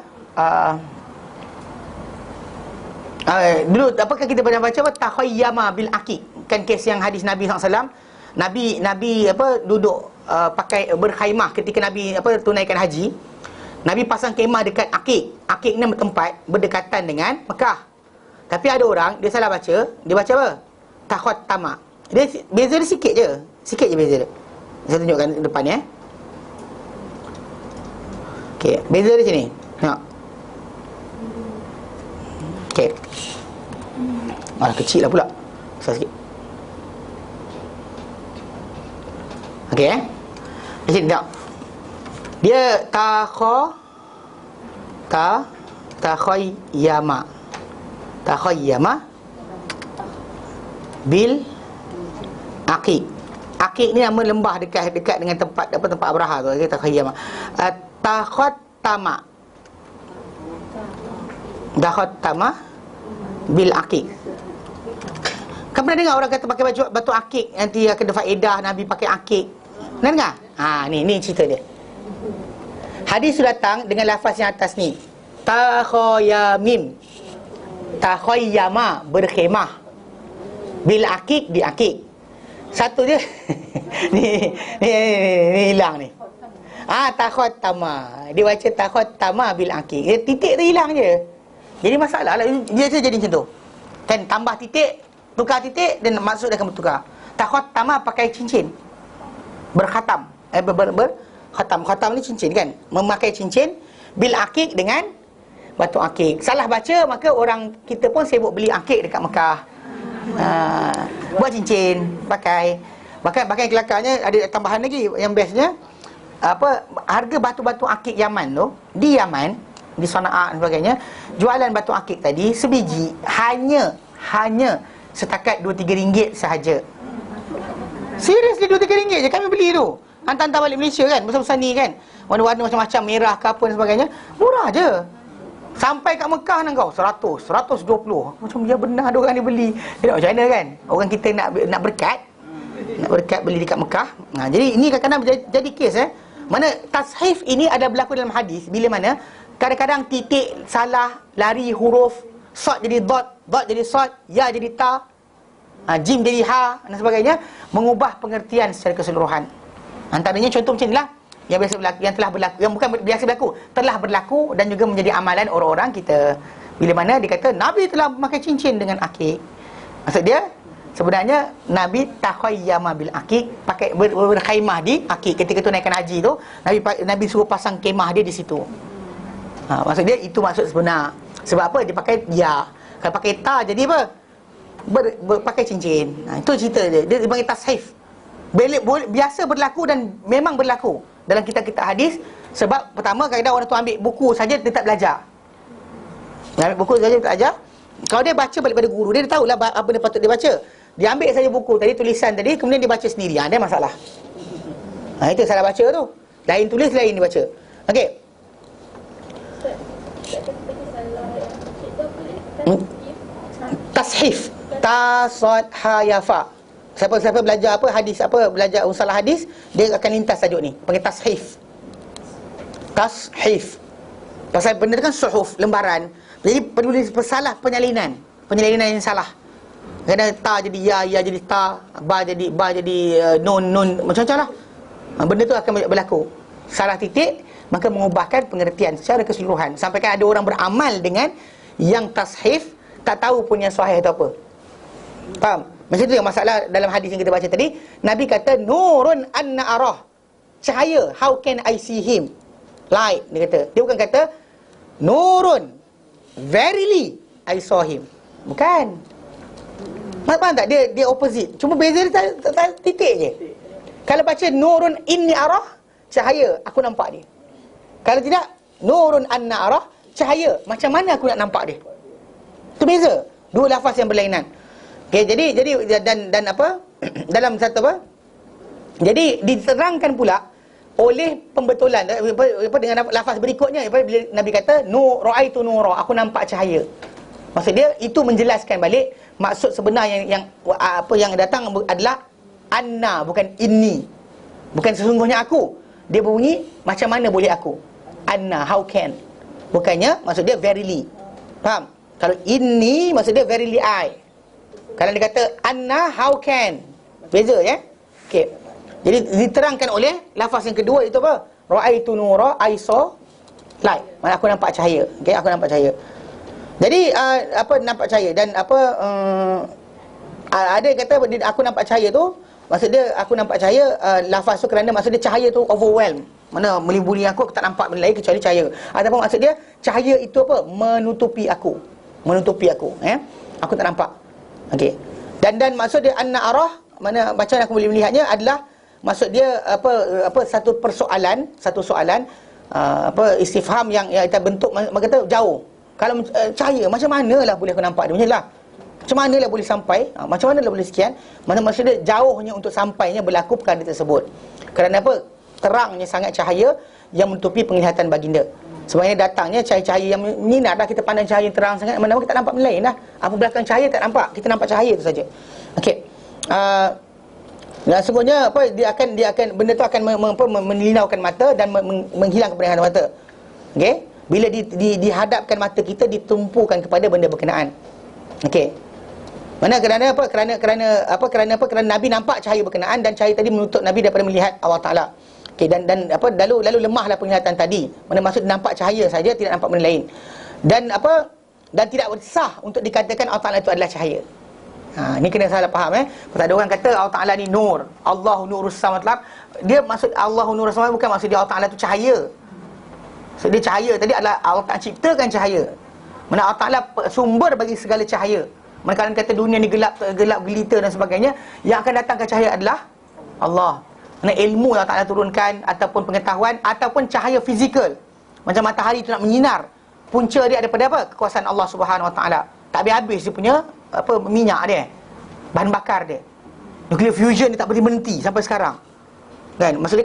Dulu apakah kita pernah baca takhayyama bil aqiq, kan kes yang hadis Nabi SAW. Nabi duduk pakai berkhaimah ketika Nabi tunaikan haji. Nabi pasang kemah dekat aqiq. Aqiq ni tempat berdekatan dengan Mekah. Tapi ada orang dia salah baca, dia baca apa? Takhattama. Dia beza dia sikit je beza dia. Saya tunjukkan depan ya. Okey, beza di sini. Tengok. Okey. Kecil lah pula. Besar sikit. Okey di sini tengok. Dia takhayyama bil aqiq. Aqiq ni nama lembah dekat dengan tempat Abraha tu. Kita takhayyama. Takhattama bil aqiq. Kamu pernah dengar orang kata pakai batu aqiq nanti akan ada faedah, Nabi pakai aqiq? Pernah dengar? Ni cerita dia. Hadis datang dengan lafaz yang atas ni. Takhayyama berkhemah. Bil aqiq di aqiq. Satu je. ni hilang ni. Takhattama. Dia baca takhattama bil aqiq. Titik tu hilang je. Jadi masalah lah. Dia jadi macam tu. Kan tambah titik, tukar titik dan maksud dia akan bertukar. Takhattama pakai cincin. Berkhatam. Khatam ni cincin kan. Memakai cincin bil aqiq dengan batu aqiq. Salah baca, maka orang kita pun sibuk beli aqiq dekat Mekah. Buat cincin, pakai. Bahkan kelakarnya ada tambahan lagi yang bestnya. Harga batu-batu aqiq Yaman tu, di Yaman, di Sana'a dan sebagainya, jualan batu aqiq tadi sebiji hanya setakat 2-3 ringgit sahaja. Seriously, 2-3 ringgit je kami beli tu. Hantar balik Malaysia kan, besar-besar ni kan, warna-warna macam-macam, merah ke apa dan sebagainya. Murah je. Sampai kat Mekah nak kau 100, 120. Macam ya benar ada orang ni beli. Tengok macam mana kan. Orang kita nak berkat beli dekat Mekah. Jadi ini kadang-kadang jadi kes mana tashif ini ada berlaku dalam hadis bila mana kadang-kadang titik salah, lari huruf, sad jadi dot jadi sad, ya jadi ta, jim jadi ha dan sebagainya, mengubah pengertian secara keseluruhan. Antaranya contoh macam inilah yang biasa berlaku, yang telah berlaku, yang bukan biasa berlaku, telah berlaku dan juga menjadi amalan orang-orang kita. Bila mana dia kata Nabi telah memakai cincin dengan aqiq. Maksud dia sebenarnya Nabi takhayyama bil aqiq, pakai berkhaimah di aqiq. Ketika tunaikan haji tu, Nabi suruh pasang kemah dia di situ. Maksud dia itu maksud sebenar. Sebab apa? Dia pakai ya. Kalau pakai ta jadi apa? Pakai cincin. Itu cerita dia. Dia panggil tashif. Biasa berlaku dan memang berlaku dalam kitab-kitab hadis. Sebab pertama, kadang-kadang orang tu ambil buku saja, dia tak belajar. Dia ambil buku saja, dia tak belajar. Kalau dia baca balik pada guru, dia tahulah apa dia patut dia baca. Dia ambil saja buku tadi, tulisan tadi, kemudian dia baca sendiri. Ada masalah. Itu salah baca tu. Lain tulis, lain dia baca. Okey. Tashif. Ta-sad ha-ya-fa. Siapa belajar apa hadis, apa belajar usalah hadis, dia akan lintas tajuk ni, panggil tashif. Tashif. Pasal benda tu kan suhuf, lembaran. Jadi perlu salah penyalinan yang salah. Kadang ta jadi ya jadi ta, ba jadi nun macam-macam lah. Benda tu akan berlaku. Salah titik, maka mengubahkan pengertian secara keseluruhan. Sampai kan ada orang beramal dengan yang tashif, tak tahu pun yang sahih itu apa. Faham? Macam tu yang masalah dalam hadis yang kita baca tadi. Nabi kata nurun anna arah, cahaya, how can I see him, light, dia kata. Dia bukan kata nurun, verily I saw him. Bukan. Faham tak? Dia opposite. Cuma beza dia titik je. Kalau baca nurun inni arah, cahaya, aku nampak dia. Kalau tidak, nurun anna arah, cahaya, macam mana aku nak nampak dia. Itu beza. Dua lafaz yang berlainan. Okey, jadi dan apa? Dalam satu apa? Jadi diterangkan pula oleh pembetulan apa dengan lafaz berikutnya, bila Nabi kata raaitu nura, aku nampak cahaya. Maksud dia itu menjelaskan balik maksud sebenar yang apa yang datang adalah anna, bukan inni. Bukan sesungguhnya aku. Dia berbunyi macam mana boleh aku? Anna, how can. Bukannya maksud dia verily. Faham? Kalau inni maksud dia verily I. Kalau dia kata anna, how can. Beza ya. Okey. Jadi diterangkan oleh lafaz yang kedua itu apa? Raaitu nura, I saw light. Maksud aku nampak cahaya. Okey, aku nampak cahaya. Jadi apa nampak cahaya dan apa ada yang kata aku nampak cahaya tu, maksud dia aku nampak cahaya, lafaz tu kerana maksud dia cahaya tu overwhelm. Mana melimpuli aku tak nampak benda lain kecuali cahaya. Ataupun maksud dia cahaya itu apa? Menutupi aku. Aku tak nampak. Okey. Dan maksud dia anna arah, mana bacaan aku boleh melihatnya adalah maksud dia apa satu soalan apa istifham yang kita bentuk kata jauh. Kalau cahaya macam manalah boleh aku nampak dia, macamlah. Macam manalah boleh sampai, macam manalah boleh sekian. Mana maksud dia jauhnya untuk sampainya berlaku perkara tersebut. Kerana apa? Terangnya sangat cahaya yang menutupi penglihatan baginda. Sebenarnya datangnya cahaya-cahaya yang menyinar dah, kita pandang cahaya yang terang sangat, mana kita tak nampak benda lain dah. Apa belakang cahaya tak nampak, kita nampak cahaya tu saja. Okey. Dan sebenarnya apa dia akan benda tu akan melinaukan mata dan menghilangkan penglihatan mata. Okey. Bila dihadapkan mata kita ditumpukan kepada benda berkenaan. Okey. Mana kerana apa? Kerana Nabi nampak cahaya berkenaan dan cahaya tadi menutup Nabi daripada melihat Allah Taala. Okey, dan apa lalu lemahlah penglihatan tadi. Mana maksud nampak cahaya saja, tidak nampak benda lain. Dan apa? Dan tidak sah untuk dikatakan Allah Taala itu adalah cahaya. Ni kena salah faham Pasal ada orang kata Allah Taala ni nur. Allahu nurus samawati wal ard. Dia maksud Allahu nurus samawati bukan maksud dia Allah Taala itu cahaya. So dia cahaya tadi adalah Allah Taala ciptakan cahaya. Mana Allah Taala sumber bagi segala cahaya. Mana kata dunia ni gelap gelita dan sebagainya, yang akan datangkan cahaya adalah Allah. Mana ilmu Allah Taala turunkan, ataupun pengetahuan, ataupun cahaya fizikal. Macam matahari tu nak menyinar, punca dia daripada apa? Kekuasaan Allah Subhanahu Wa Taala. Tak habis dia punya apa minyak dia, bahan bakar dia. Nuclear fusion dia tak berhenti sampai sekarang. Kan? Maksudnya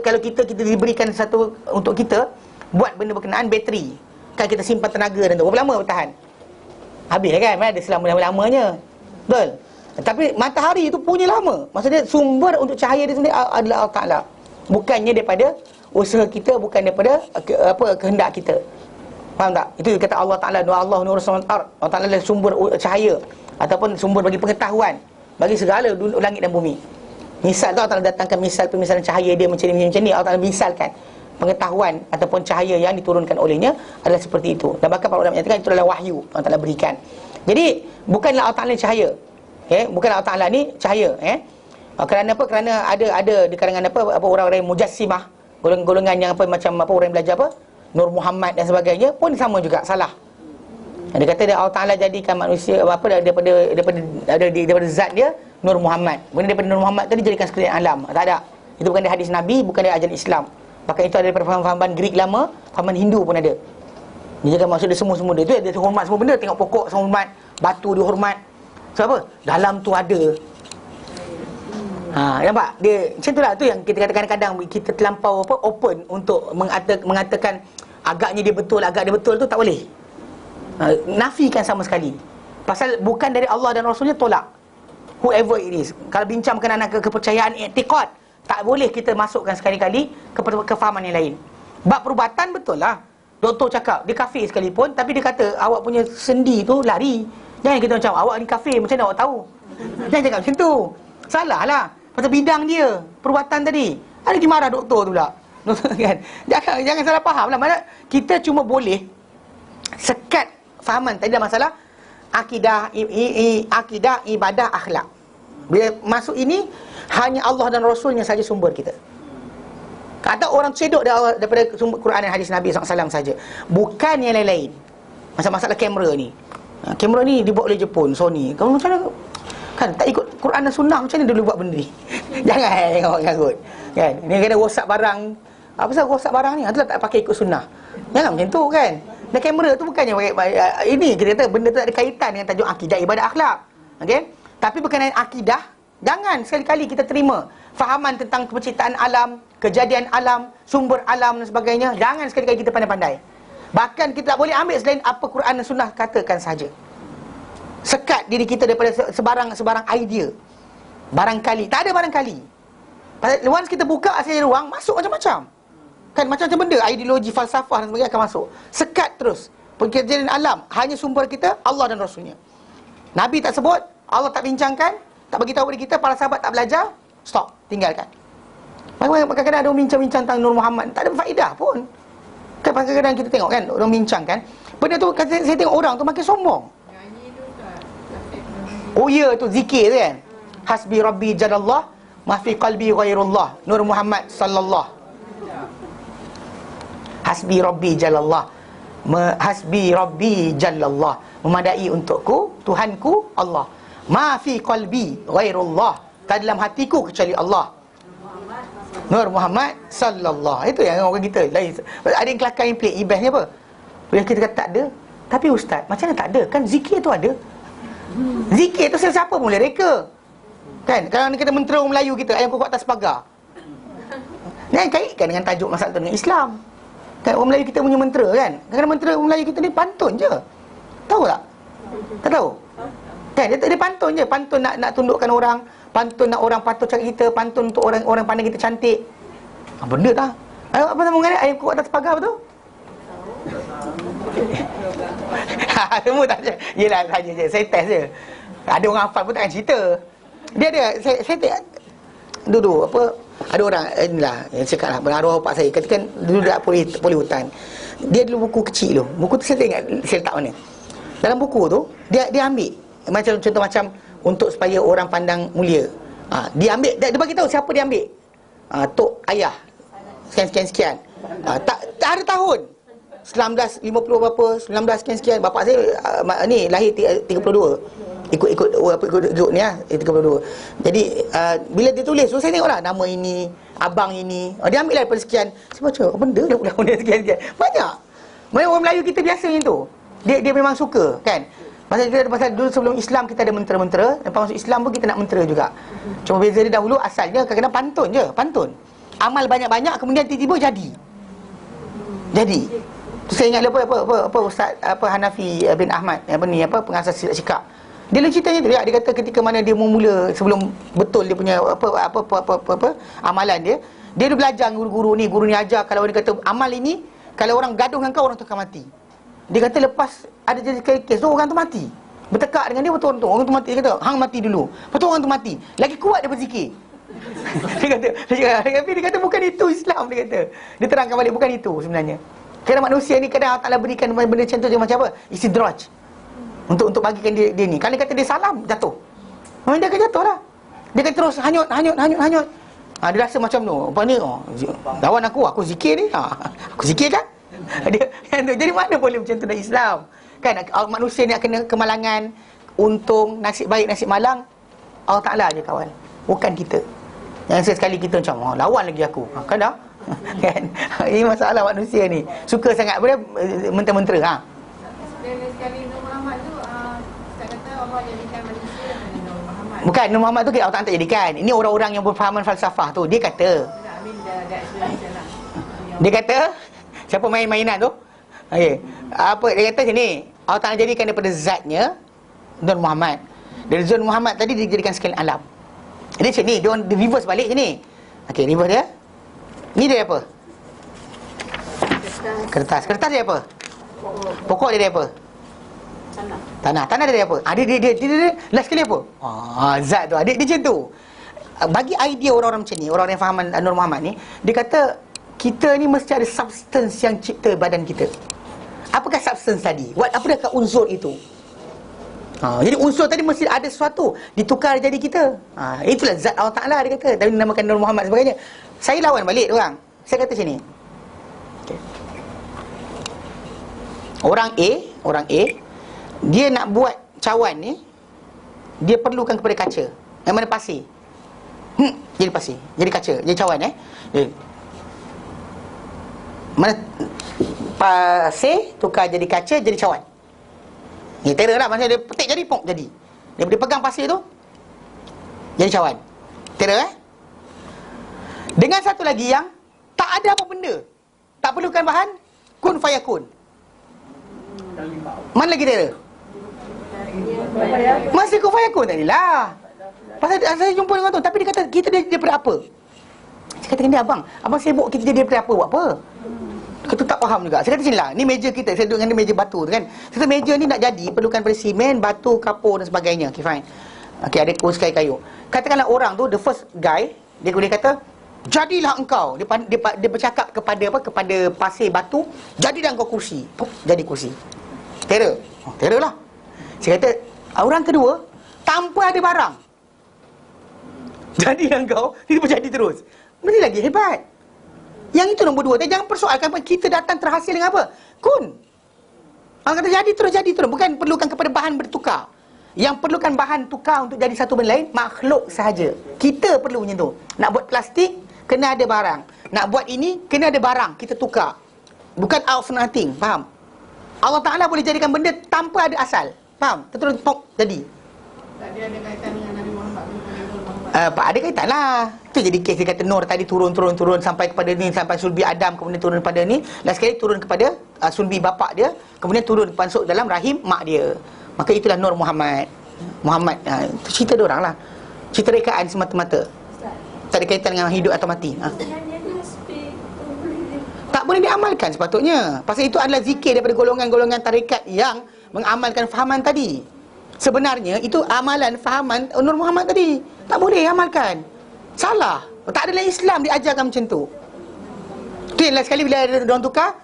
kalau kita diberikan satu untuk kita buat benda berkenaan bateri, kan kita simpan tenaga dan tu berapa lama bertahan? Habis kan? Ada selama-lamanya. Betul? Tapi matahari itu punya lama. Maksudnya sumber untuk cahaya dia sendiri adalah Allah Ta'ala. Bukannya daripada usaha kita, bukan daripada kehendak kita. Faham tak? Itu kata Allah Ta'ala, Allah nurus samawati wal ard. Allah Ta'ala adalah sumber cahaya ataupun sumber bagi pengetahuan bagi segala langit dan bumi. Misal tu Allah Ta'ala datangkan pemisalan cahaya dia macam ni. Allah Ta'ala misalkan pengetahuan ataupun cahaya yang diturunkan olehnya adalah seperti itu. Dan bahkan para ulama menyatakan itu adalah wahyu Allah Ta'ala berikan. Jadi bukanlah Allah Ta'ala cahaya. Bukan Allah Ta'ala ni cahaya. Kerana apa? Kerana ada di kalangan apa orang-orang mujassimah, golongan yang apa macam apa orang yang belajar apa Nur Muhammad dan sebagainya pun sama juga, salah. Dia kata dia Allah Ta'ala jadikan manusia apa daripada zat dia Nur Muhammad. Benda daripada Nur Muhammad tadi jadikan sekalian alam. Tak ada. Itu bukan dari hadis Nabi, bukan dari ajaran Islam. Bahkan itu ada daripada faham-fahaman Greek lama, fahaman Hindu pun ada. Dia jangan maksud dia semua dia. Itu dia hormat semua benda. Tengok pokok semua hormat, batu dia hormat. Sebab apa? Dalam tu ada. Nampak? Dia macam itulah, tu yang kita katakan kadang kita terlampau open untuk mengatakan agaknya dia betul, agak dia betul tu tak boleh. Nafikan sama sekali. Pasal bukan dari Allah dan Rasulnya, tolak. Whoever it is. Kalau bincang berkenaan kepercayaan i'tiqad, tak boleh kita masukkan sekali-kali kefahaman yang lain. Bab perubatan betul lah. Doktor cakap dia kafir sekalipun, tapi dia kata awak punya sendi tu lari. Jangan kita macam awak ni kafir, macam mana awak tahu? Jangan cakap macam tu. Salah lah. Pasal bidang dia, perubatan tadi. Ada pergi marah doktor tu pula. Kan? Jangan salah faham lah. Maksudnya kita cuma boleh sekat fahaman. Tadi dah masalah akidah, akidah, ibadah, akhlak. Bila masuk ini, hanya Allah dan Rasulnya saja sumber kita. Kata orang cedok daripada sumber Quran dan hadis Nabi SAW saja. Bukan yang lain-lain. Masalah kamera ni. Kamera ni dibuat oleh Jepun, Sony. Kamu macam mana? Kan tak ikut Quran dan Sunnah, macam mana dulu buat benda ni? Jangan tengok. Kan? Ni kena rosak barang. Apa pasal rosak barang ni? Itulah tak pakai ikut Sunnah. Jangan macam tu kan. Dan kamera tu bukannya ini kita kata benda tu tak ada kaitan dengan tajuk akidah, ibadah, akhlak. Okey? Tapi berkenaan akidah, jangan sekali-kali kita terima fahaman tentang penciptaan alam, kejadian alam, sumber alam dan sebagainya. Jangan sekali-kali kita pandai-pandai. Bahkan kita tak boleh ambil selain apa Quran dan Sunnah katakan saja. Sekat diri kita daripada sebarang idea. Barangkali, tak ada barangkali. Once kita buka saja ruang, masuk macam-macam. Kan macam-macam benda, ideologi, falsafah dan sebagainya akan masuk. Sekat terus. Kejadian alam, hanya sumber kita Allah dan Rasulnya. Nabi tak sebut, Allah tak bincangkan, tak bagi tahu kepada kita, para sahabat tak belajar, stop, tinggalkan. Kadang-kadang ada orang bincang-bincang tentang Nur Muhammad, tak ada faedah pun. Kan kadang-kadang kita tengok kan, orang bincang kan, benda tu saya tengok orang tu makin sombong. Oh ya, tu zikir tu kan. Hasbi Rabbi Jalallah, ma fi qalbi ghairullah. Nur Muhammad sallallahu. Hasbi Rabbi Jalallah, hasbi Rabbi Jalallah, memadai untukku Tuhanku Allah. Ma fi qalbi ghairullah, tak dalam hatiku kecuali Allah. Nur Muhammad sallallahu. Itu yang orang kita lain. Ada yang kelakar yang pelik, ibas ni apa? Bila kita kata tak ada, tapi ustaz, macam mana tak ada? Kan zikir tu ada. Zikir tu siapa pun boleh reka. Kan? Kalau ni kata mentera orang Melayu kita, ayam kukuh atas pagar. Jangan kaitkan dengan tajuk masalah tu dengan Islam. Kan orang Melayu kita punya mentera kan? Kadang-kadang mentera orang Melayu kita ni pantun je. Tahu tak? Tak tahu? Kan dia pantun je, pantun nak tundukkan orang, pantun nak orang patuh cakap kita, pantun untuk orang pandang kita cantik. Benda tak? Apa nama mengenai ayam kukuh atas pagar betul? Semua tak je. Yelah saja je. Saya test je. Ada orang hafal pun takkan cerita. Dia ada. Saya tak duduk apa. Ada orang inilah yang cakap lah, berarwah bapak saya ketika dulu dah poli hutan. Dia dulu buku kecil tu. Buku tu saya tak ingat saya letak mana. Dalam buku tu dia ambil macam contoh macam untuk supaya orang pandang mulia. Dia ambil, dia bagi tahu siapa dia ambil. Tok ayah sekian. Tak ada tahun 1950 berapa, 19 sekian. Bapak saya ni lahir 32. Ikut ni 32. Jadi bila dia tulis tu saya tengoklah nama ini, abang ini. Dia ambil lah daripada sekian. Saya baca, benda dah pula sekian. Banyak. Orang Melayu kita biasa macam tu. Dia memang suka kan. Pasal dulu sebelum Islam kita ada mentera-mentera, lepas masuk Islam pun kita nak mentera juga. Cuma beza dia dahulu asalnya kadang-kadang pantun je, pantun. Amal banyak-banyak kemudian tiba-tiba jadi. Saya ingat apa Ustaz Hanafi bin Ahmad pengasas silat Syikah. Dia ceritanya tu dia kata ketika mana dia memula sebelum betul dia punya apa amalan dia belajar guru ni ajar kalau dia kata amal ini kalau orang gaduh dengan kau orang tu akan mati. Dia kata lepas ada jadi kes tu orang tu mati. Bertekak dengan dia betul orang tu mati. Dia kata hang mati dulu. Betul orang tu mati. Lagi kuat dia berzikir. Dia kata bukan itu Islam, dia kata. Dia terangkan balik bukan itu sebenarnya. Kerana manusia ni kadang Allah Ta'ala berikan benda macam tu macam apa? Istidraj. Untuk bagikan dia ni. Kalau dia kata dia salam, jatuh. Memang dia akan jatuh lah. Dia akan terus hanyut. Dia rasa macam tu. Apa ni? Lawan aku zikir ni. Aku zikir kan? Jadi mana boleh macam tu dalam Islam? Kan manusia ni akan kena kemalangan, untung, nasib baik, nasib malang. Allah Ta'ala je kawan, bukan kita. Yang sekali kita macam lawan lagi aku, kan dah. Kan? Ini masalah manusia ni, suka sangat mentera-mentera. Dan sekali Nur Muhammad tu, Ustaz kata Allah jadikan manusia dengan Nur Muhammad. Bukan, Nur Muhammad tu Allah Ta'ala tak jadikan. Ini orang-orang yang berfahaman falsafah tu. Dia kata, dia kata, siapa main-mainan tu? Okay. Apa dia kata sini? Allah Ta'ala jadikan daripada zatnya Nur Muhammad. Dari Nur Muhammad tadi dijadikan sekalian alam. Jadi macam ni, dia reverse balik je ni. Okay, reverse dia. Ni dia apa? Kertas. Kertas dia apa? Pokok dia apa? Tanah. Tanah dia apa? Dia last sekali apa? Zat tu. Dia macam tu. Bagi idea orang-orang macam ni, orang-orang yang fahaman Nur Muhammad ni, dia kata kita ni mesti ada substance yang cipta badan kita. Apakah substance tadi? Apakah unsur itu? Jadi unsur tadi mesti ada sesuatu ditukar jadi kita. Itulah zat Allah Ta'ala, dia kata. Dan dinamakan Nur Muhammad sebagainya. Saya lawan balik orang. Saya kata sini, okay. Orang A dia nak buat cawan ni, dia perlukan kepada kaca. Yang mana pasir. Jadi pasir, jadi kaca, jadi cawan mana pasir tukar jadi kaca, jadi cawan. Ni terror lah, maksudnya dia petik jadi pok jadi. Dia pegang pasir tu jadi cawan. Terror Dengan satu lagi yang tak ada apa benda, tak perlukan bahan, kun fayakun. Mana lagi terror? Masih kun fayakun tadilah. Pasal saya jumpa dengan tu, tapi dia kata kita daripada apa? Saya kata ni abang sibuk kita jadi daripada apa, buat apa? Kita tak faham juga. Saya kata sinilah, ni meja kita, saya duduk dengan meja batu tu kan. Saya kata meja ni nak jadi perlukan pada simen, batu, kapur dan sebagainya. Okay, fine. Okay, ada kursi kayu. Katakanlah orang tu, the first guy, dia boleh kata, jadilah engkau. Dia bercakap kepada kepada pasir batu, jadilah engkau kursi. Pup, jadi kursi. Terror. Terror lah. Saya kata, orang kedua, tanpa ada barang, jadilah engkau, dia berjadi terus. Benda lagi hebat. Yang itu nombor dua. Jangan persoalkan kita datang terhasil dengan apa? Kun. Allah kata jadi terus. Bukan perlukan kepada bahan bertukar. Yang perlukan bahan tukar untuk jadi satu benda lain, makhluk sahaja. Kita perlu macam tu. Nak buat plastik, kena ada barang. Nak buat ini, kena ada barang. Kita tukar. Bukan out of nothing. Faham? Allah Ta'ala boleh jadikan benda tanpa ada asal. Faham? Terus pop jadi. Tak ada kaitan dengan Nabi Muhammad. Ada kaitan lah. Itu jadi kes dia kata Nur tadi turun sampai kepada ni, sampai sulbi Adam, kemudian turun kepada ni, last sekali turun kepada sulbi bapak dia, kemudian turun masuk dalam rahim mak dia. Maka itulah Nur Muhammad. Itu cerita dia orang lah. Cerita rekaan semata-mata. Tak ada kaitan dengan hidup atau mati. Tak boleh diamalkan sepatutnya. Pasal itu adalah zikir daripada golongan-golongan tarikat yang mengamalkan fahaman tadi. Sebenarnya itu amalan fahaman Nur Muhammad tadi. Tak boleh amalkan. Salah. Tak ada dalam Islam diajarkan macam tu. Tu yang last sekali bila ada orang tukar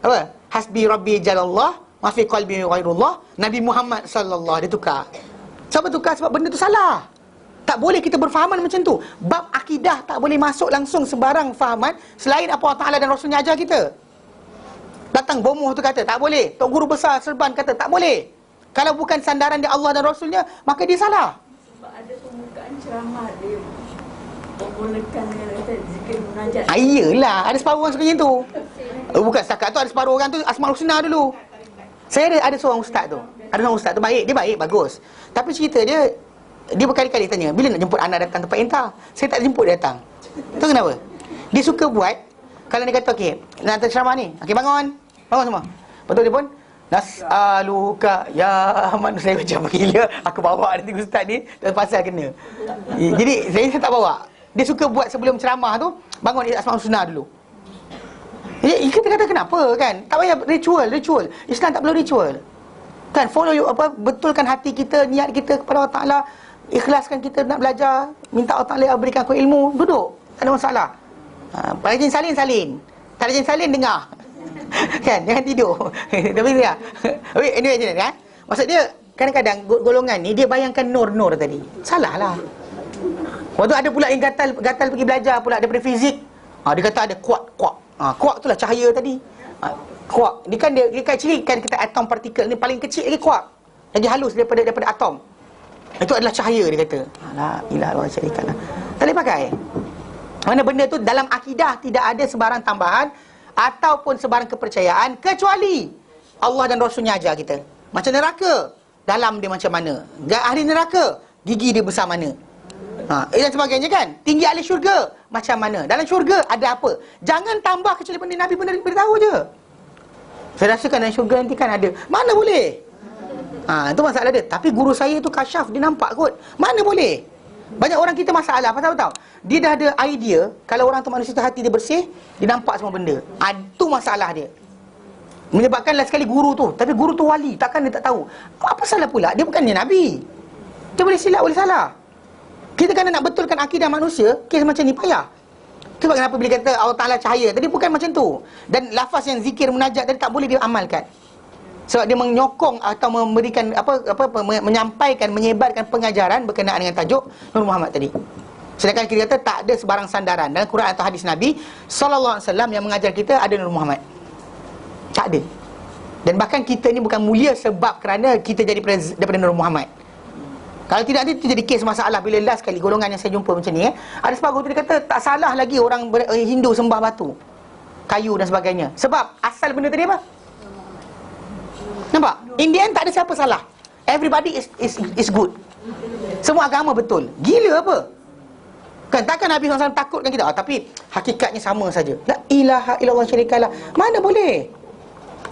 apa? Hasbi Rabbi Jalallah ma fi qalbi ghairullah. Nabi Muhammad sallallahu dia tukar. Siapa tukar? Sebab benda tu salah. Tak boleh kita berfahaman macam tu. Bab akidah tak boleh masuk langsung sebarang fahaman selain apa Allah Ta'ala dan Rasulnya ajar kita. Datang bomoh tu kata tak boleh. Tok Guru Besar Serban kata tak boleh. Kalau bukan sandaran dia Allah dan Rasulnya, maka dia salah. Sebab ada pembukaan ceramah dia memulakan zikir munajat. Iyalah, ada separuh orang suka macam tu. Bukan setakat tu, ada separuh orang tu Asmaul Husna dulu. Saya ada seorang ustaz tu. Ada seorang ustaz tu baik, dia baik, bagus. Tapi cerita dia berkali-kali tanya, bila nak jemput anak datang tempat entah? Saya tak jemput dia datang. Tahu kenapa? Dia suka buat, kalau dia kata okey, nak hantar ceramah ni. Okey, bangun semua. Betul dia pun nas'aluka ya manusia macam gila. Aku bawa nanti ustaz ni dan pasal kena. Jadi saya tak bawa. Dia suka buat sebelum ceramah tu, bangun Asmaul Husna dulu. Jadi kita kata kenapa kan? Tak payah ritual. Islam tak perlu ritual. Kan follow betulkan hati kita, niat kita kepada Allah Ta'ala, ikhlaskan kita nak belajar, minta Allah Ta'ala berikan aku ilmu, duduk, tak ada masalah. Rajin salin. Tak rajin salin dengar. Kan, jangan tidur. Tapi dia. Anyway macam ni kan. Maksud dia kadang-kadang golongan ni dia bayangkan nur tadi. Salah lah. Waktu ada pula yang gatal pergi belajar pula daripada fizik. Dia kata ada kuak. Kuak tu lah cahaya tadi. Kuak. Dia kan kecil kan kita atom partikel ni paling kecil lagi kuak. Lagi halus daripada atom. Itu adalah cahaya, dia kata. La ilaha illallah syarikalah. Tak boleh pakai. Mana benda tu dalam akidah tidak ada sebarang tambahan ataupun sebarang kepercayaan kecuali Allah dan Rasulnya ajar kita. Macam neraka, dalam dia macam mana? Ahli neraka, gigi dia besar mana? Dan sebagainya kan. Tinggi ahli syurga macam mana? Dalam syurga ada apa? Jangan tambah kecuali benda Nabi pun beritahu je. Saya rasakan dalam syurga nanti kan ada. Mana boleh? Itu masalah dia. Tapi guru saya tu kasyaf, dia nampak kot. Mana boleh? Banyak orang kita masalah. Pasal apa tahu? Dia dah ada idea, kalau orang tu manusia tu hati dia bersih, dia nampak semua benda. Itu masalah dia. Menyebabkan last sekali guru tu, tapi guru tu wali, takkan dia tak tahu. Apa salah pula? Dia bukan dia Nabi. Dia boleh silap, boleh salah. Kita kena nak betulkan akidah manusia, kes macam ni payah. Sebab kenapa bila kata Allah Ta'ala cahaya tadi, bukan macam tu. Dan lafaz yang zikir munajat tadi tak boleh dia amalkan. Sebab dia menyokong atau memberikan menyampaikan, menyebarkan pengajaran berkenaan dengan tajuk Nur Muhammad tadi. Sedangkan kita kata tak ada sebarang sandaran dalam Quran atau hadis Nabi sallallahu alaihi wasallam yang mengajar kita ada Nur Muhammad. Tak ada. Dan bahkan kita ni bukan mulia sebab kerana kita jadi daripada Nur Muhammad. Kalau tidak, nanti itu jadi kes masalah. Bila last kali golongan yang saya jumpa macam ni, ada sebab guru tu dia kata tak salah lagi orang Hindu sembah batu, kayu dan sebagainya. Sebab asal benda tadi apa? Nampak? In the end tak ada siapa salah. Everybody is good. Semua agama betul. Gila apa? Kan takkan Nabi SAW takutkan kita. Tapi hakikatnya sama saja. La ilaha illallah syarikalah. Mana boleh?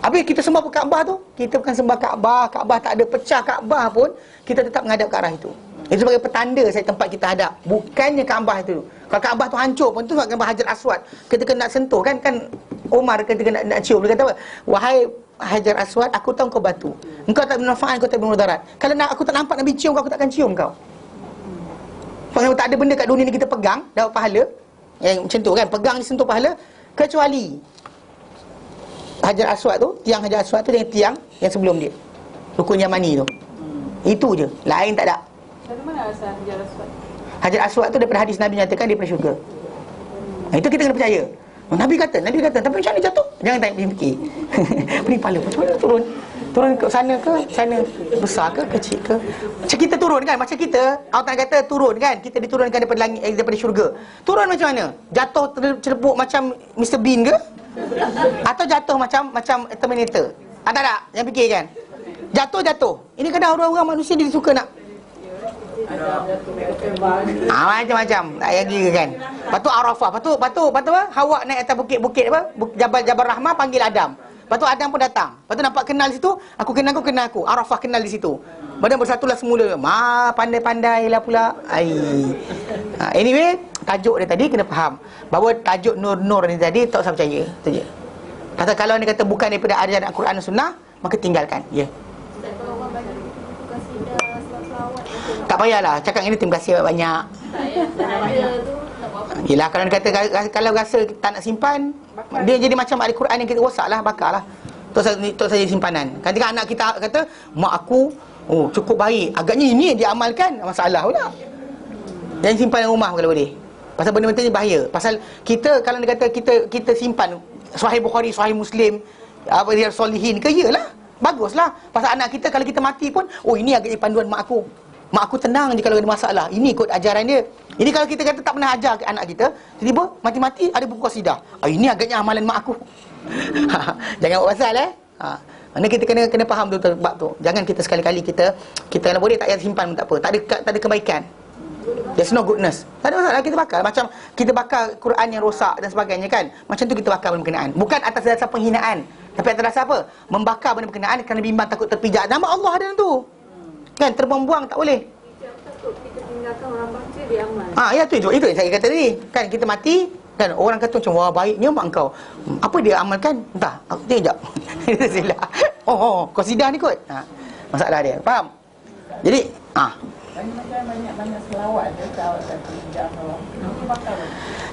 Habis kita sembah Kaabah tu, kita bukan sembah Kaabah, Kaabah tak ada, pecah Kaabah pun kita tetap menghadap ke arah itu. Itu sebagai petanda saya tempat kita hadap. Bukannya Kaabah itu. Kalau Kaabah tu hancur pun tu sebab gambar Hajar Aswad. Ketika nak sentuh kan Umar ketika nak cium, dia kata apa? Wahai Hajar Aswad, aku tahu kau batu. Engkau tak bermanfaat, kau tak bermudarat. Kalau aku tak nampak Nabi cium kau, aku takkan cium kau. Pasal tak ada benda kat dunia ni kita pegang dapat pahala. Yang macam tu kan, pegang disentuh pahala, kecuali Hajar Aswad tu, tiang Hajar Aswad tu dengan tiang yang sebelum dia, Rukun Yamani tu. Itu je, lain tak ada. Dari mana asal Hajar Aswad? Hajar Aswad tu daripada hadis Nabi nyatakan daripada syurga. Itu kita kena percaya. Nabi kata, tapi macam mana jatuh? Jangan tanya fikir. Pening kepala, macam mana turun? Turun ke sana ke? Sana besar ke? Kecil ke? Macam kita turun kan? Macam kita, Allah kata turun kan? Kita diturunkan daripada langit, daripada syurga. Turun macam mana? Jatuh celepuk macam Mr. Bean ke? Atau jatuh macam Terminator? Tak ada yang fikir kan? Jatuh. Ini kadang orang-orang manusia dia suka nak macam-macam. Tak payah kira kan. Lepas tu Arafah. Lepas tu apa? Hawa naik atas bukit apa? Jabal Rahmah panggil Adam. Lepas tu Adam pun datang. Lepas tu nampak kenal situ. Aku kenal aku. Arafah kenal di situ. Badan bersatulah semula. Pandai-pandai lah pula. Anyway, tajuk dia tadi kena faham. Bahawa tajuk Nur-Nur ni tadi tak usah percaya. Itu je. Kalau dia kata bukan daripada ajaran Al-Quran dan Sunnah, maka tinggalkan. Ya. Tak payahlah cakap ini terima kasih banyak. Yelah, kalau dia kata kalau rasa tak nak simpan, dia jadi macam Al-Quran yang kita rosaklah, bakarlah. Tok saya simpanan. Ketika anak kita kata, mak aku cukup baik, agaknya ini yang dia amalkan, masalah pula. Jangan simpan dalam rumah kalau boleh. Pasal benda-benda ni bahaya. Pasal kita kalau dia kata kita simpan Sahih Bukhari, Sahih Muslim, Riyadhus Shalihin ke, iyalah, baguslah. Pasal anak kita kalau kita mati pun, ini agaknya panduan mak aku. Mak aku tenang je kalau ada masalah. Ini ikut ajaran dia. Ini kalau kita kata tak pernah ajar ke anak kita, tiba-tiba mati-mati ada buku qasidah. Ini agaknya amalan mak aku. Jangan buat pasal Mana kita kena faham betul bab tu. Jangan kita sekali-kali kita kalau boleh tak payah simpan pun tak apa. Tak ada kebaikan. There's no goodness. Tak ada masalah kita bakar. Macam kita bakar Quran yang rosak dan sebagainya kan. Macam tu kita bakar benda berkenaan. Bukan atas dasar penghinaan, tapi atas dasar apa? Membakar benda berkenaan kerana bimbang takut terpijak. Nama Allah ada dalam tu. Kan terbuang-buang tak boleh. Kita tinggalkan orang baca dia amal. Ya tu yang saya kata tadi. Kan kita mati kan orang kata macam wah baiknya mak kau. Apa dia amalkan? Entah. Aku tengok jap. Itu silap. Qasidah ni kot. Masalah dia. Faham? Jadi banyak selawat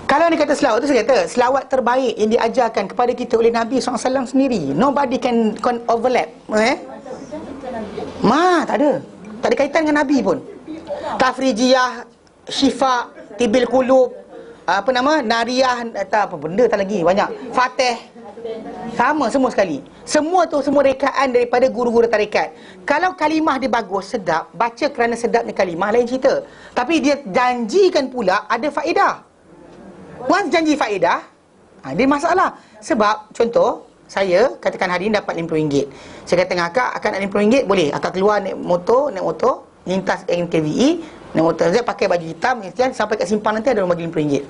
kalau ni kata selawat tu, saya kata selawat terbaik yang diajarkan kepada kita oleh Nabi SAW sendiri. Nobody can overlap. Tak ada kaitan dengan Nabi pun. Tafrijiyah, Syifa, Tibil Qulub, Nariyah, tak apa benda tak lagi banyak. Fatih. Sama semua sekali. Semua tu semua rekaan daripada guru-guru tarikat. Kalau kalimah dia bagus, sedap, baca kerana sedapnya kalimah, lain cerita. Tapi dia janjikan pula ada faedah. Once janji faedah, dia masalah. Sebab contoh, saya katakan hari ni dapat RM50. Saya kata dengan akak, akak nak RM50, boleh. Akak keluar naik motor, lintas NKVE, naik motor Z, pakai baju hitam, sampai kat simpang nanti ada orang bagi RM50.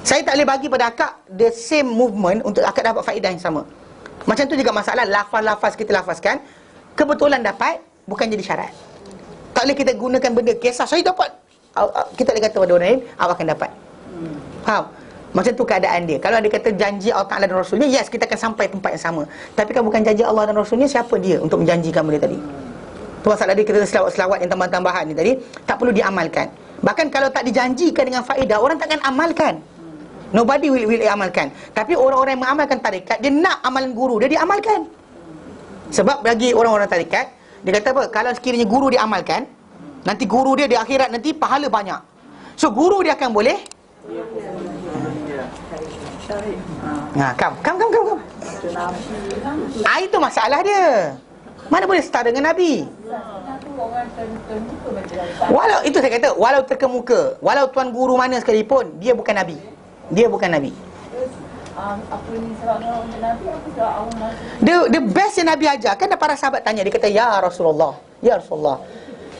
Saya tak boleh bagi pada akak the same movement untuk akak dapat faedah yang sama. Macam tu juga masalah lafaz-lafaz kita lafazkan, kebetulan dapat bukan jadi syarat. Tak boleh kita gunakan benda kisah saya dapat. Kita boleh kata pada orang lain, awak akan dapat. Faham? Macam tu keadaan dia. Kalau dia kata janji Allah Ta'ala dan Rasulnya, yes, kita akan sampai tempat yang sama. Tapi kalau bukan janji Allah dan Rasulnya, siapa dia untuk menjanjikan benda tadi? Tu masalah dia, kita selawat-selawat yang tambahan-tambahan ni tadi tak perlu diamalkan. Bahkan kalau tak dijanjikan dengan faedah, orang takkan amalkan. Nobody will amalkan. Tapi orang-orang yang mengamalkan tarikat, dia nak amalan guru dia diamalkan. Sebab bagi orang-orang tarikat, dia kata apa? Kalau sekiranya guru diamalkan, nanti guru dia di akhirat nanti pahala banyak. So guru dia akan boleh Kam. Itu masalah dia. Mana boleh setara dengan Nabi? Walau itu saya kata, walau terkemuka, walau tuan guru mana sekalipun, dia bukan Nabi. Dia bukan Nabi. The best yang Nabi ajar, kan para sahabat tanya, dia kata, Ya Rasulullah,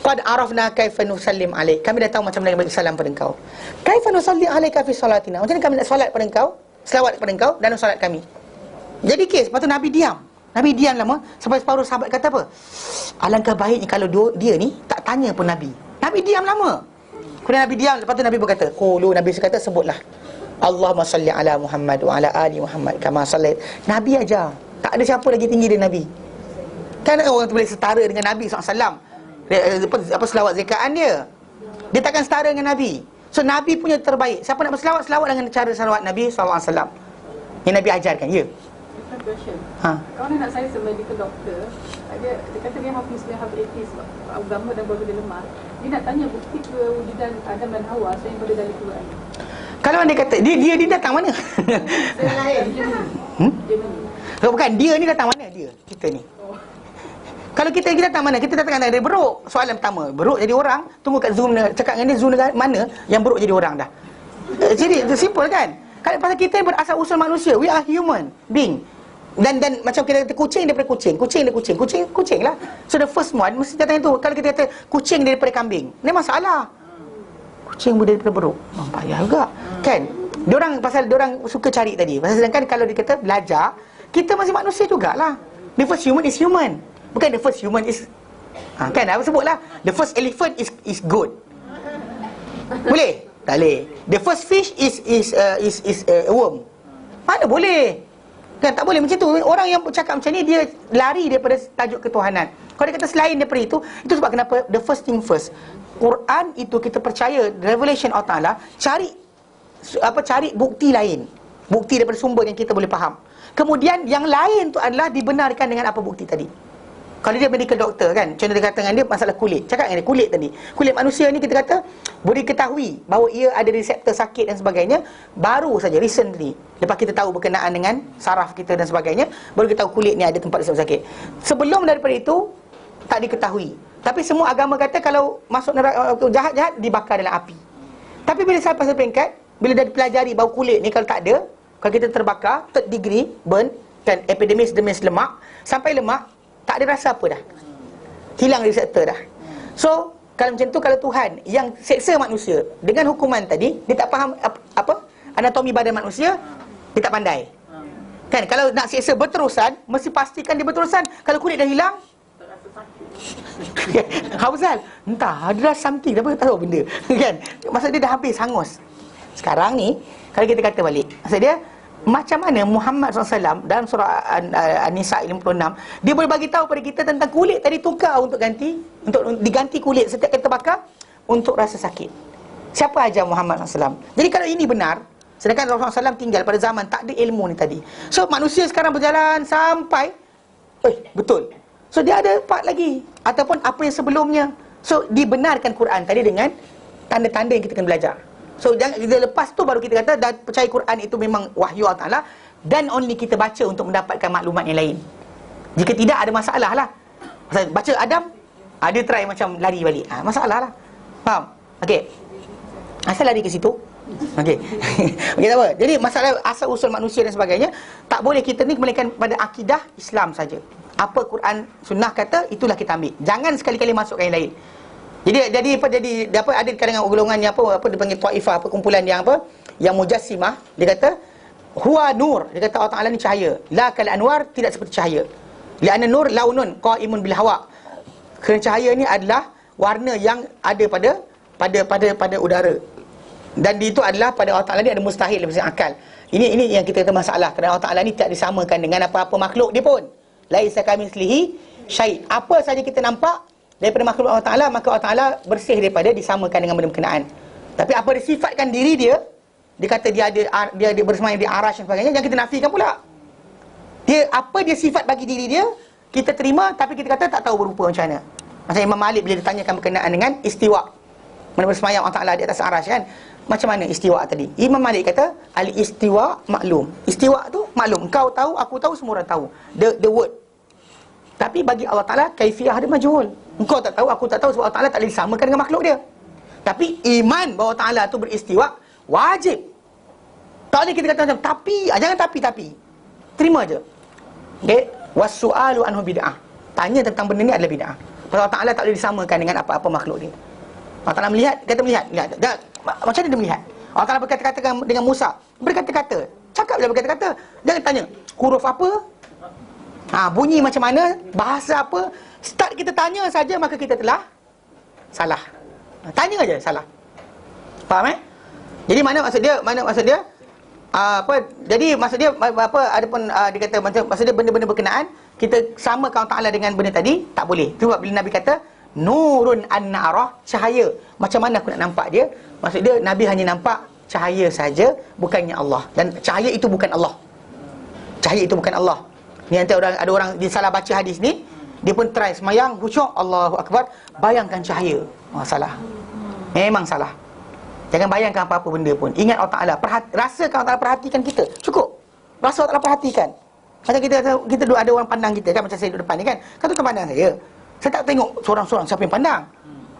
qad arafna kaifa nusallim alaik. Kami dah tahu macam mana bagi salam pada engkau. Kaifa nusalli alaika fi salatina. Macam mana kami nak solat pada engkau, selawat pada engkau dalam solat kami. Jadi kes, lepas tu Nabi diam. Nabi diam lama, sampai separuh sahabat kata apa? Alangkah baiknya kalau dia ni tak tanya pun Nabi. Nabi diam lama. Kemudian Nabi diam, lepas tu Nabi berkata, Nabi kata, sebutlah Allahumma salli ala Muhammad wa ala ali Muhammad kama sallait. Nabi aja. Tak ada siapa lagi tinggi dari Nabi. Kan orang tu boleh setara dengan Nabi SAW. Apa selawat zakaan dia? Dia takkan setara dengan Nabi. So Nabi punya terbaik. Siapa nak berselawat, selawat dengan cara selawat Nabi SAW yang Nabi ajarkan. Ya. Kawan anak saya medical doctor, dia kata dia hafiz sebab agama dan keluarga dia lemah. Dia nak tanya bukti kewujudan Adam dan Hawa selain pada dalil Quran. Kalau dia kata dia datang mana? Selain Kalau bukan dia ni datang mana dia? Kita ni. Kalau kita datang mana? Kita datang dari beruk. Soalan pertama, beruk jadi orang, tunggu kat Zoom, cakap dengan dia Zoom mana yang beruk jadi orang dah. Jadi itu simple kan? Kalau pasal kita berasal usul manusia, we are human being. Dan macam kita kata kucing daripada kucing lah. So the first one mesti datang itu. Kalau kita kata kucing daripada kambing, ni masalah. Kucing daripada beruk, payah juga kan? Diorang suka cari tadi. Sedangkan kalau dia kata belajar, kita masih manusia jugalah. The first human is human. Bukan the first human is kan apa sebutlah, the first elephant is good. Boleh? Tak boleh. The first fish is a worm. Mana boleh? Kan tak boleh macam tu. Orang yang bercakap macam ni, dia lari daripada tajuk ketuhanan. Kalau dia kata selain daripada itu sebab kenapa the first thing first. Quran itu kita percaya revelation Allah Ta'ala, cari bukti lain. Bukti daripada sumber yang kita boleh faham. Kemudian yang lain tu adalah dibenarkan dengan apa bukti tadi. Kalau dia medical doctor kan, contoh dia kata dengan dia masalah kulit. Cakap dengan dia kulit tadi. Kulit manusia ni kita kata boleh ketahui bahawa ia ada reseptor sakit dan sebagainya baru saja recently. Lepas kita tahu berkenaan dengan saraf kita dan sebagainya, baru kita tahu kulit ni ada tempat reseptor sakit. Sebelum daripada itu tak diketahui. Tapi semua agama kata kalau masuk neraka jahat-jahat dibakar dalam api. Tapi bila sampai satu peringkat, bila dah dipelajari bahawa kulit ni kalau tak ada, kalau kita terbakar, third degree burn, kan epidermis lemak, sampai lemak tak ada rasa apa dah. Hilang reseptor dah. So, kalau macam tu, kalau Tuhan yang seksa manusia dengan hukuman tadi, dia tak faham apa anatomi badan manusia, dia tak pandai. Kan, kalau nak seksa berterusan, mesti pastikan dia berterusan. Kalau kulit dah hilang, Hauzal, entah, ada something, tapi tak tahu benda. Kan? Maksud dia dah habis, hangus. Sekarang ni, kalau kita kata balik, maksud dia, macam mana Muhammad SAW dalam surah An-Nisa 56, dia boleh bagi tahu pada kita tentang kulit tadi tukar untuk diganti kulit setiap kita bakar untuk rasa sakit. Siapa ajar Muhammad SAW? Jadi kalau ini benar, sedangkan Rasulullah SAW tinggal pada zaman tak ada ilmu ni tadi. So manusia sekarang berjalan sampai betul. So dia ada part lagi ataupun apa yang sebelumnya. So dibenarkan Quran tadi dengan tanda-tanda yang kita kena belajar. So jangan, lepas tu baru kita kata dah percaya Quran itu memang wahyu Allah Ta'ala. dan only kita baca untuk mendapatkan maklumat yang lain. Jika tidak, ada masalah lah. Baca Adam, dia try macam lari balik, masalah lah. Faham? Okey. Asal lari ke situ. Okey. Okey, tak apa. Jadi masalah asal usul manusia dan sebagainya, tak boleh kita ni melainkan pada akidah Islam saja. Apa Quran sunnah kata, itulah kita ambil. Jangan sekali-kali masukkan yang lain. Jadi ada kalangan golongan yang apa dipanggil taifah, kumpulan yang apa? Yang mujassimah, dia kata huwa nur. Dia kata Allah Taala ni cahaya. La kal anwar, tidak seperti cahaya. Li'anna nur launun qaimun bil hawa. Kerana cahaya ni adalah warna yang ada pada udara. Dan itu adalah pada Allah Taala ni ada mustahil daripada akal. Ini yang kita kata masalah. Kerana Allah Taala ni tak disamakan dengan apa-apa makhluk dia pun. Laisa kamitslihi syai'. Apa saja kita nampak daripada makhluk Allah Taala, maka Allah Taala bersih daripada disamakan dengan benda berkenaan. Tapi apa dia sifatkan diri dia, dia kata dia ada bersemayam di arasy dan sebagainya, yang kita nafikan pula. Apa dia sifat bagi diri dia, kita terima, tapi kita kata tak tahu berupa macam mana. Macam Imam Malik bila ditanyakan berkenaan dengan istiwa, mana bersemayam Allah Taala di atas arasy kan, macam mana istiwa tadi? Imam Malik kata al-istiwa maklum. Istiwa tu maklum, kau tahu, aku tahu, semua orang tahu, the word. Tapi bagi Allah Ta'ala, kaifiyah dia majhul. Engkau tak tahu, aku tak tahu, sebab Allah Ta'ala tak boleh disamakan dengan makhluk dia. Tapi iman bahawa Allah Ta'ala tu beristiwa, wajib. Tak boleh kita kata macam tapi, jangan tapi. Terima je. Okay? Wassu'alu anhu bid'ah. Tanya tentang benda ni adalah bid'ah. Sebab Allah Ta'ala tak boleh disamakan dengan apa-apa makhluk dia. Allah Ta'ala melihat, melihat. Macam mana dia melihat? Allah Ta'ala berkata-kata dengan Musa, berkata-kata. Cakap je berkata-kata. Jangan tanya, huruf apa? Bunyi macam mana, bahasa apa. Start kita tanya saja, maka kita telah salah. Tanya aja salah. Faham Jadi mana maksud dia? Jadi maksud dia apa? Adapun dia kata maksud dia benda-benda berkenaan kita samakan Allah Taala dengan benda tadi, tak boleh. Itu sebab bila Nabi kata nurun an-narah, cahaya. Macam mana aku nak nampak dia? Maksud dia Nabi hanya nampak cahaya saja, bukannya Allah. Dan cahaya itu bukan Allah. Cahaya itu bukan Allah. Ni nanti ada orang dia salah baca hadis ni, dia pun try semayang, khusyuk, Allahu Akbar, bayangkan cahaya. Salah. Memang salah. Jangan bayangkan apa-apa benda pun. Ingat Allah Ta'ala, rasakan Allah Ta'ala perhatikan kita. Cukup. Rasa Allah Ta'ala perhatikan. Macam kita duduk, ada orang pandang kita kan, macam saya duduk depan ni kan. Kau tu pandang saya. Saya tak tengok seorang-seorang siapa yang pandang.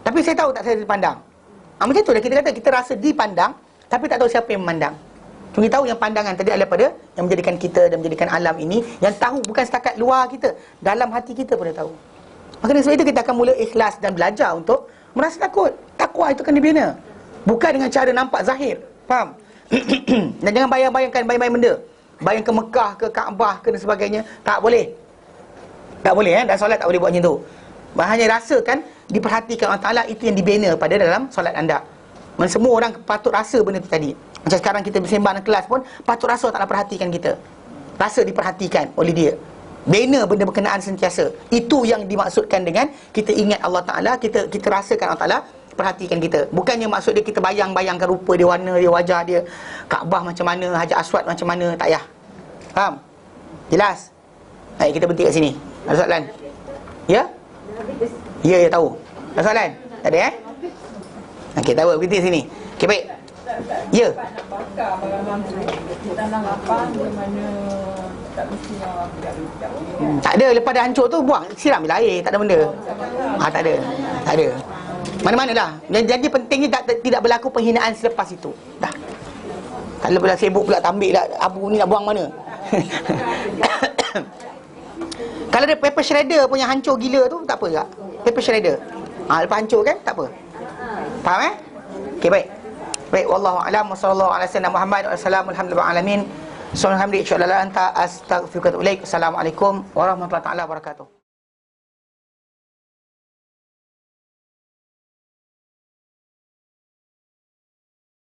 Tapi saya tahu tak saya dipandang. Macam tu dah kita kata, kita rasa dipandang, tapi tak tahu siapa yang memandang. Cuma kita tahu yang pandangan tadi adalah pada yang menjadikan kita dan menjadikan alam ini, yang tahu bukan setakat luar kita, dalam hati kita pun dia tahu. Maka sebab itu kita akan mula ikhlas dan belajar untuk merasa takut. Takwa itu kan dibina, bukan dengan cara nampak zahir. Faham? Dan jangan bayangkan bayang-bayang benda. Bayang ke Mekah, ke Kaabah, ke dan sebagainya. Tak boleh. Tak boleh dan solat tak boleh buat macam tu. Hanya rasakan, diperhatikan Allah Ta'ala, itu yang dibina pada dalam solat anda. Semua orang patut rasa benda tu tadi. Macam sekarang kita bersembang dalam kelas pun, patut rasa Allah Ta'ala perhatikan kita. Rasa diperhatikan oleh dia. Bina benda berkenaan sentiasa. Itu yang dimaksudkan dengan kita ingat Allah Ta'ala, kita rasakan Allah Ta'ala perhatikan kita. Bukannya maksud dia kita bayangkan rupa dia, warna dia, wajah dia, Kaabah macam mana, Hajar Aswad macam mana, tak payah. Faham? Jelas? Baik, kita berhenti kat sini. Ada soalan? Ya? Ya, tahu. Ada soalan? Tak ada Okey, tak apa, berhenti kat sini. Okey, baik. Ya. Nak bakar barang-barang tanam lapang di mana tak mesti tak ada, lepas dah hancur tu buang, siram je air, tak ada benda. Tak ada. Mana-mana dah. Jadi pentingnya tidak berlaku penghinaan selepas itu. Dah. Kalau pula sibuk pula tambik dah, abu ni nak buang mana? Kalau ada paper shredder punya hancur gila tu, tak apa juga. Paper shredder. Lepas hancur kan, tak apa. Faham Okey, baik. Baik, wallahu a'lam wa sallallahu ala sayyidina Muhammad wa sallamul hamdulillahi alamin. Subhanallah, anta astaghfiruka wa atubu ilaik. Assalamualaikum warahmatullahi wabarakatuh.